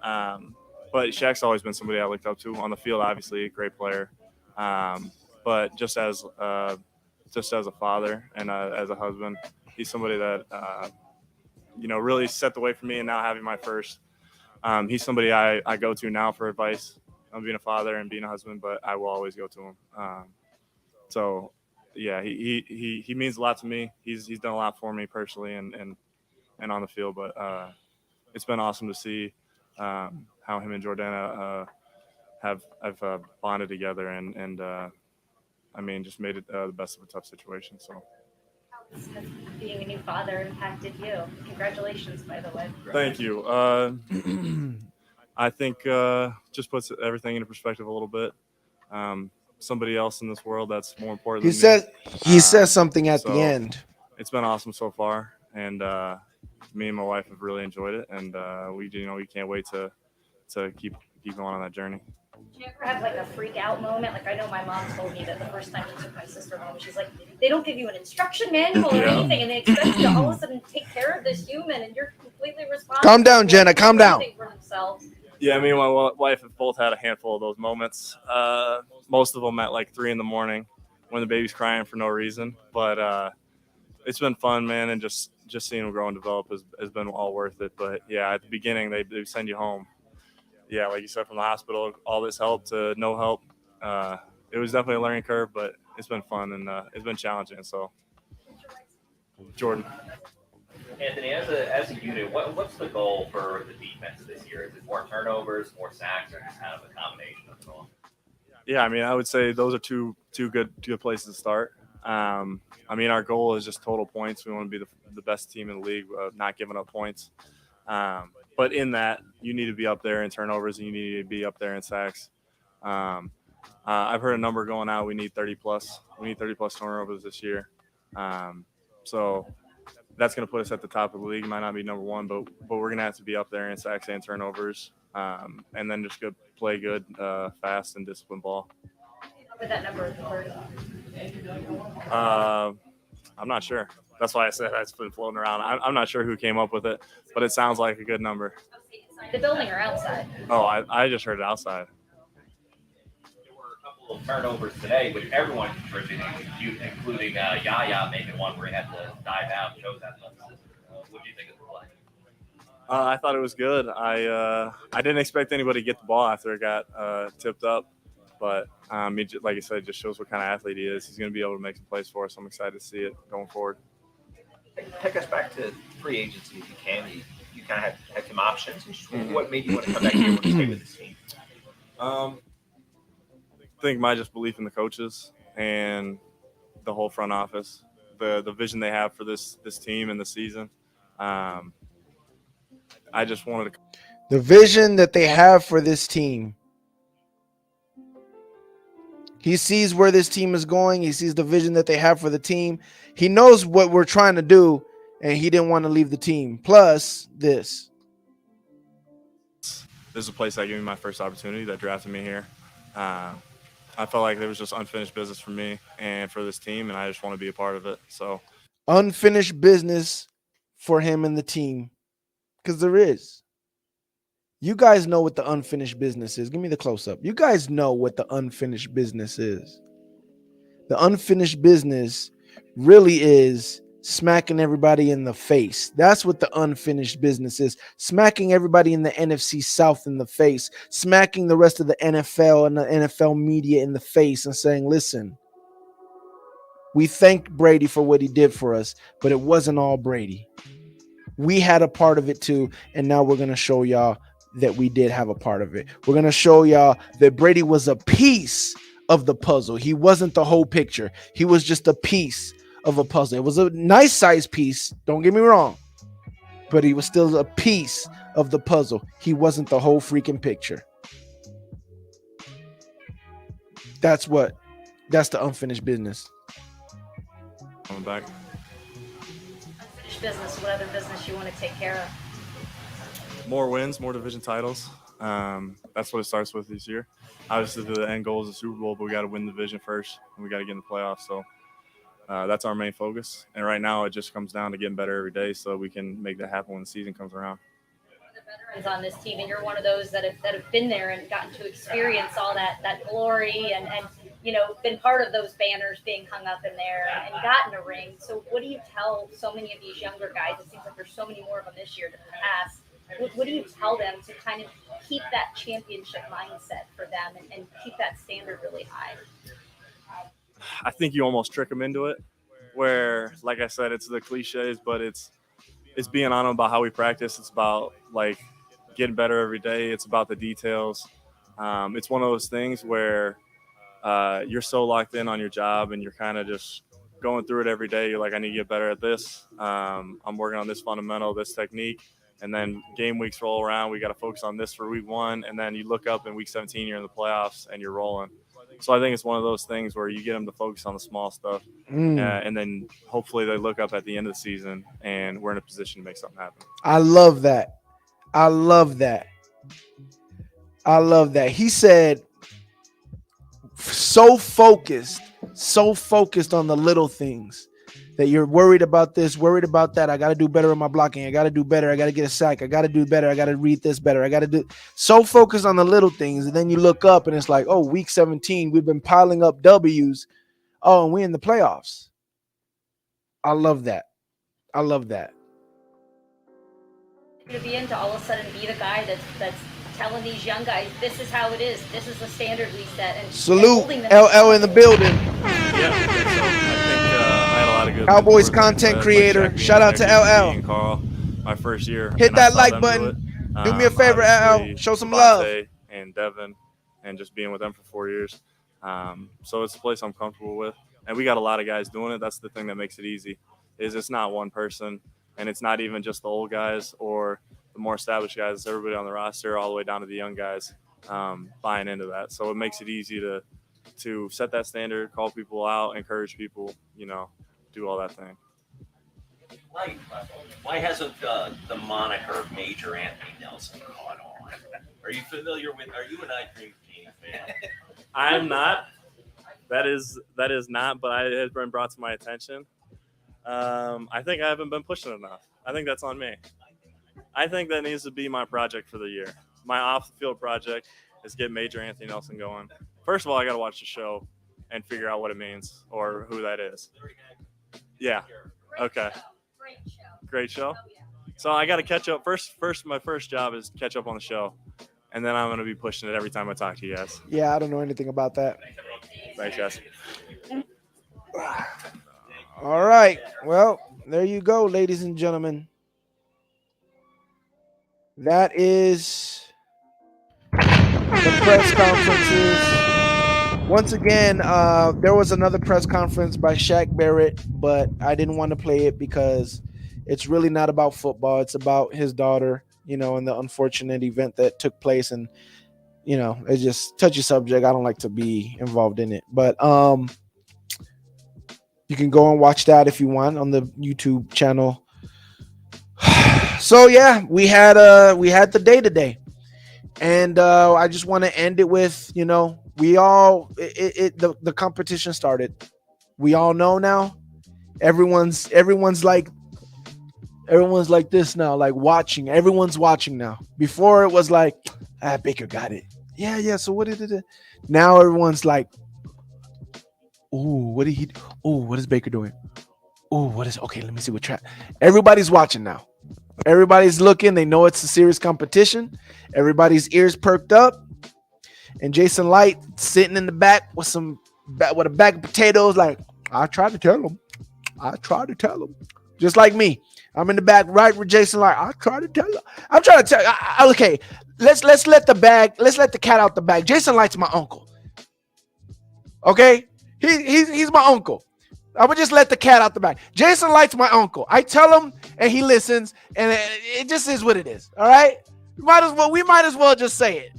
But Shaq's always been somebody I looked up to on the field. Obviously, a great player, but just as a father and as a husband, he's somebody that really set the way for me. And now having my first, he's somebody I go to now for advice on being a father and being a husband. But I will always go to him. So yeah, he means a lot to me. He's done a lot for me personally and on the field. But it's been awesome to see how him and Jordana have bonded together and I mean, just made it the best of a tough situation. So How has being a new father impacted you? Congratulations, by the way. thank you. I think just puts everything into perspective a little bit. somebody else in this world that's more important He than me. says something at the so end. It's been awesome so far, and me and my wife have really enjoyed it, and we can't wait to keep going on that journey. Did you ever have like a freak out moment? Like I know my mom told me that the first time she took my sister home, she's like, they don't give you an instruction manual or anything, and they expect you to all of a sudden take care of this human, and you're completely responsible. Calm down, Jenna. Calm down. For themselves. Yeah, me and my wife have both had a handful of those moments. Most of them at like 3 a.m. when the baby's crying for no reason. But it's been fun, man, and just seeing them grow and develop has been all worth it. But yeah, at the beginning they send you home. Yeah, like you said, from the hospital, all this help to no help. It was definitely a learning curve, but it's been fun and it's been challenging. So, Jordan. Anthony, as a unit, what's the goal for the defense this year? Is it more turnovers, more sacks, or just kind of a combination of it all? Yeah, I mean, I would say those are two good places to start. I mean, our goal is just total points. We want to be the best team in the league, not giving up points. But in that, you need to be up there in turnovers and you need to be up there in sacks. I've heard a number going out. We need 30 plus. We need 30 plus turnovers this year. So that's going to put us at the top of the league. It might not be number one, but we're going to have to be up there in sacks and turnovers, and then just play good, fast, and disciplined ball. With that number, I'm not sure. That's why I said it's been floating around. I'm not sure who came up with it, but it sounds like a good number. the building or outside? Oh, I just heard it outside. There were a couple of turnovers today, which everyone contributed, including Yaya making one where he had to dive out and shows athleticism. What do you think of the play? I thought it was good. I didn't expect anybody to get the ball after it got tipped up, but like I said, it just shows what kind of athlete he is. He's going to be able to make some plays for us. I'm excited to see it going forward. Take us back to free agency if you can. You kind of had some options. What made you want to come back here and stay with this team? I think my just belief in the coaches and the whole front office, the vision they have for this team and the season. I just wanted to. The vision that they have for this team. He sees where this team is going. He sees the vision that they have for the team. He knows what we're trying to do, and he didn't want to leave the team. Plus, this is a place that gave me my first opportunity, that drafted me here. I felt like there was just unfinished business for me and for this team, and I just want to be a part of it. So, unfinished business for him and the team, because there is. You guys know what the unfinished business is. Give me the close-up. You guys know what the unfinished business is. The unfinished business really is smacking everybody in the face. That's what the unfinished business is. Smacking everybody in the NFC South in the face. Smacking the rest of the NFL and the NFL media in the face and saying, listen, we thank Brady for what he did for us, but it wasn't all Brady. We had a part of it too, and now we're going to show y'all that we did have a part of it. We're going to show y'all that Brady was a piece of the puzzle. He wasn't the whole picture. He was just a piece of a puzzle. It was a nice size piece, don't get me wrong, but he was still a piece of the puzzle. He wasn't the whole freaking picture. That's the unfinished business. I'm back. Unfinished business, what other business you want to take care of? More wins, more division titles. That's what it starts with this year. Obviously, the end goal is the Super Bowl, but we got to win the division first, and we got to get in the playoffs. So that's our main focus. And right now, it just comes down to getting better every day so we can make that happen when the season comes around. The veterans on this team, and you're one of those that have been there and gotten to experience all that glory and been part of those banners being hung up in there and gotten a ring. So what do you tell so many of these younger guys? It seems like there's so many more of them this year than the past. What do you tell them to kind of keep that championship mindset for them and keep that standard really high? I think you almost trick them into it where, like I said, it's the cliches, but it's being on them about how we practice. It's about like getting better every day. It's about the details. It's one of those things where you're so locked in on your job and you're kind of just going through it every day. You're like, I need to get better at this. I'm working on this fundamental, this technique. And then game weeks roll around. We got to focus on this for week 1. And then you look up in week 17, you're in the playoffs and you're rolling. So I think it's one of those things where you get them to focus on the small stuff, and then hopefully they look up at the end of the season and we're in a position to make something happen. I love that. I love that. I love that. He said, so focused on the little things that you're worried about this, worried about that. I got to do better in my blocking. I got to do better. I got to get a sack. I got to do better. I got to read this better. I got to do so focused on the little things. And then you look up and it's like, oh, week 17, we've been piling up W's. Oh, and we in the playoffs. I love that. I love that. To be in to all of a sudden be the guy that's telling these young guys, this is how it is. This is the standard we set. And salute and LL in the building. Yeah, I think I had a lot of good Cowboys mentors, content creator. Jack Shout out to Bean, LL. and Carl, my first year. Hit and that I saw like them button. it. Do me a favor, Obviously, LL. Show some Devontae love. And Devin, and just being with them for 4 years. So it's a place I'm comfortable with, and we got a lot of guys doing it. That's the thing that makes it easy. Is it's not one person, and it's not even just the old guys or the more established guys. It's everybody on the roster, all the way down to the young guys, buying into that. So it makes it easy to set that standard, call people out, encourage people, do all that thing. Why hasn't the moniker Major Anthony Nelson caught on? Are you familiar with? Are you an I Dream Team fan? I'm not. That is not, but it has been brought to my attention. I think I haven't been pushing enough. I think that's on me. I think that needs to be my project for the year. My off-the-field project is get Major Anthony Nelson going. First of all, I got to watch the show and figure out what it means or who that is. Yeah. Okay. Great show. So I got to catch up. First, my first job is catch up on the show, and then I'm going to be pushing it every time I talk to you guys. Yeah, I don't know anything about that. Thanks, guys. All right. Well, there you go, ladies and gentlemen. That is the press conferences. Once again, there was another press conference by Shaq Barrett, but I didn't want to play it because it's really not about football. It's about his daughter, and the unfortunate event that took place. And, it's just touchy subject. I don't like to be involved in it. But you can go and watch that if you want on the YouTube channel. So yeah, we had the day today, and I just want to end it with the competition started. We all know now. Everyone's like this now, like watching. Everyone's watching now. Before it was like, Baker got it. Yeah. So what did it? Now everyone's like, ooh, what is Baker doing? Ooh, okay? Let me see what track. Everybody's watching now. Everybody's looking. They know it's a serious competition. Everybody's ears perked up. And Jason Light sitting in the back with a bag of potatoes. Like, I tried to tell him. Just like me. I'm in the back right with Jason Light. I tried to tell him. I'm trying to tell. Okay, let's let the cat out the bag. Jason Light's my uncle. Okay, he's my uncle. I would just let the cat out the bag. Jason Light's my uncle. I tell him and he listens, and it just is what it is. All right? We might as well just say it.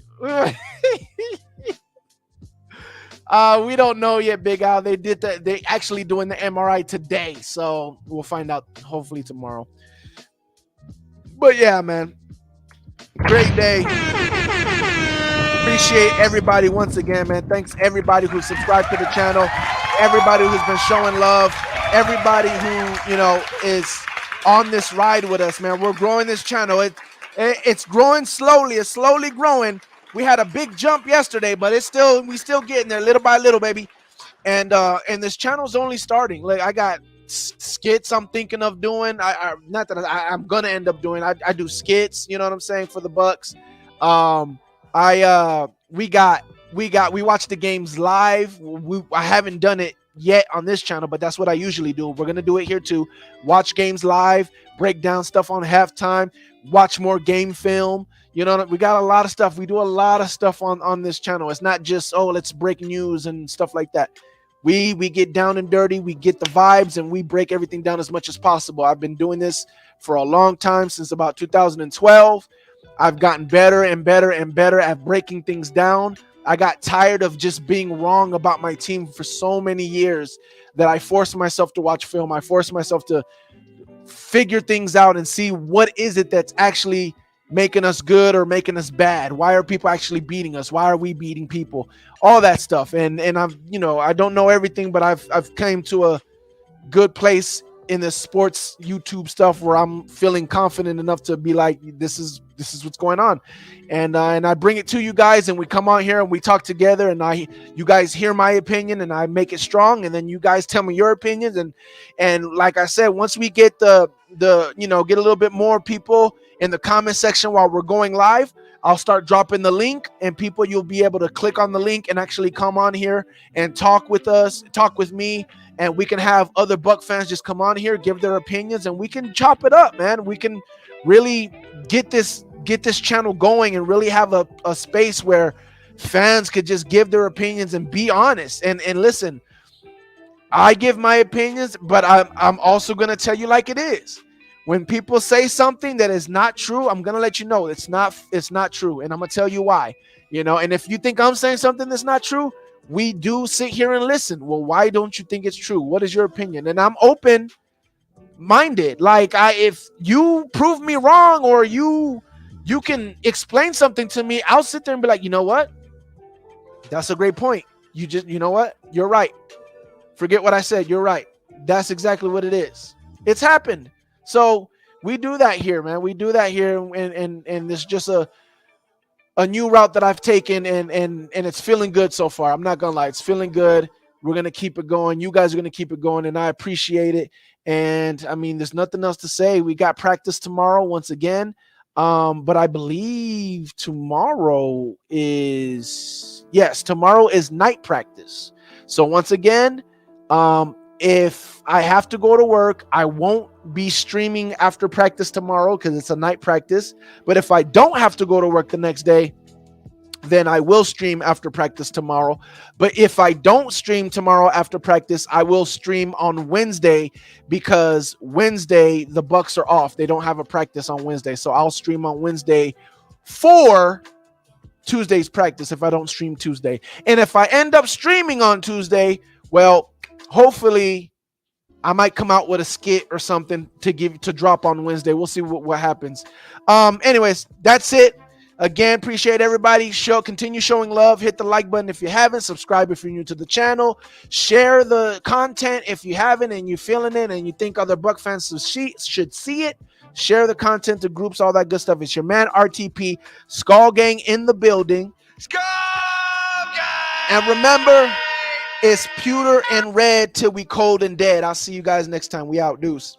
We don't know yet, Big Al. They did that. They actually doing the MRI today, so we'll find out hopefully tomorrow. But yeah, man, great day. Appreciate everybody once again, man. Thanks everybody who subscribed to the channel, everybody who's been showing love, everybody who is on this ride with us, man. We're growing this channel. It's growing slowly. It's slowly growing. We had a big jump yesterday, but we still getting there little by little, baby. And this channel's only starting. Like, I got skits I'm thinking of doing. I'm gonna end up doing. I do skits, you know what I'm saying, for the Bucks. We watch the games live. I haven't done it yet on this channel, but that's what I usually do. We're gonna do it here too. Watch games live, break down stuff on halftime, watch more game film. We got a lot of stuff. We do a lot of stuff on this channel. It's not just, let's break news and stuff like that. We get down and dirty. We get the vibes and we break everything down as much as possible. I've been doing this for a long time, since about 2012. I've gotten better and better and better at breaking things down. I got tired of just being wrong about my team for so many years that I forced myself to watch film. I forced myself to figure things out and see what is it that's actually making us good or making us bad. Why are people actually beating us? Why are we beating people? All that stuff. And I'm, I don't know everything, but I've came to a good place in the sports YouTube stuff where I'm feeling confident enough to be like, this is what's going on, and I bring it to you guys, and we come on here and we talk together, and you guys hear my opinion, and I make it strong, and then you guys tell me your opinions, and like I said, once we get the get a little bit more people in the comment section while we're going live, I'll start dropping the link, and people, you'll be able to click on the link and actually come on here and talk with us, talk with me, and we can have other Buck fans just come on here, give their opinions, and we can chop it up, man. We can really get this channel going and really have a space where fans could just give their opinions and be honest. And listen, I give my opinions, but I'm also gonna tell you like it is. When people say something that is not true, I'm gonna let you know it's not true, and I'm gonna tell you why. And if you think I'm saying something that's not true, we do sit here and listen. Well, why don't you think it's true? What is your opinion? And I'm open minded. Like, if you prove me wrong, or you can explain something to me, I'll sit there and be like, you know what? That's a great point. You know what? You're right. Forget what I said. You're right. That's exactly what it is. It's happened. So we do that here, man. We do that here, and it's just a new route that I've taken, and it's feeling good so far. I'm not gonna lie, it's feeling good. We're gonna keep it going. You guys are gonna keep it going, and I appreciate it. And I mean, there's nothing else to say. We got practice tomorrow once again, but I believe tomorrow is night practice. So once again, if I have to go to work, I won't be streaming after practice tomorrow because it's a night practice. But if I don't have to go to work the next day, then I will stream after practice tomorrow. But if I don't stream tomorrow after practice, I will stream on Wednesday, because Wednesday the Bucks are off. They don't have a practice on Wednesday. So I'll stream on Wednesday for Tuesday's practice if I don't stream Tuesday. And if I end up streaming on Tuesday, well, hopefully I might come out with a skit or something to drop on Wednesday. We'll see what happens. Anyways, that's it. Again, appreciate everybody. Continue showing love. Hit the like button if you haven't. Subscribe if you're new to the channel. Share the content if you haven't and you're feeling it and you think other Buck fans should see it. Share the content to groups, all that good stuff. It's your man RTP, Skull Gang in the building. Skull Gang! And remember, it's pewter and red till we cold and dead. I'll see you guys next time. We out. Deuce.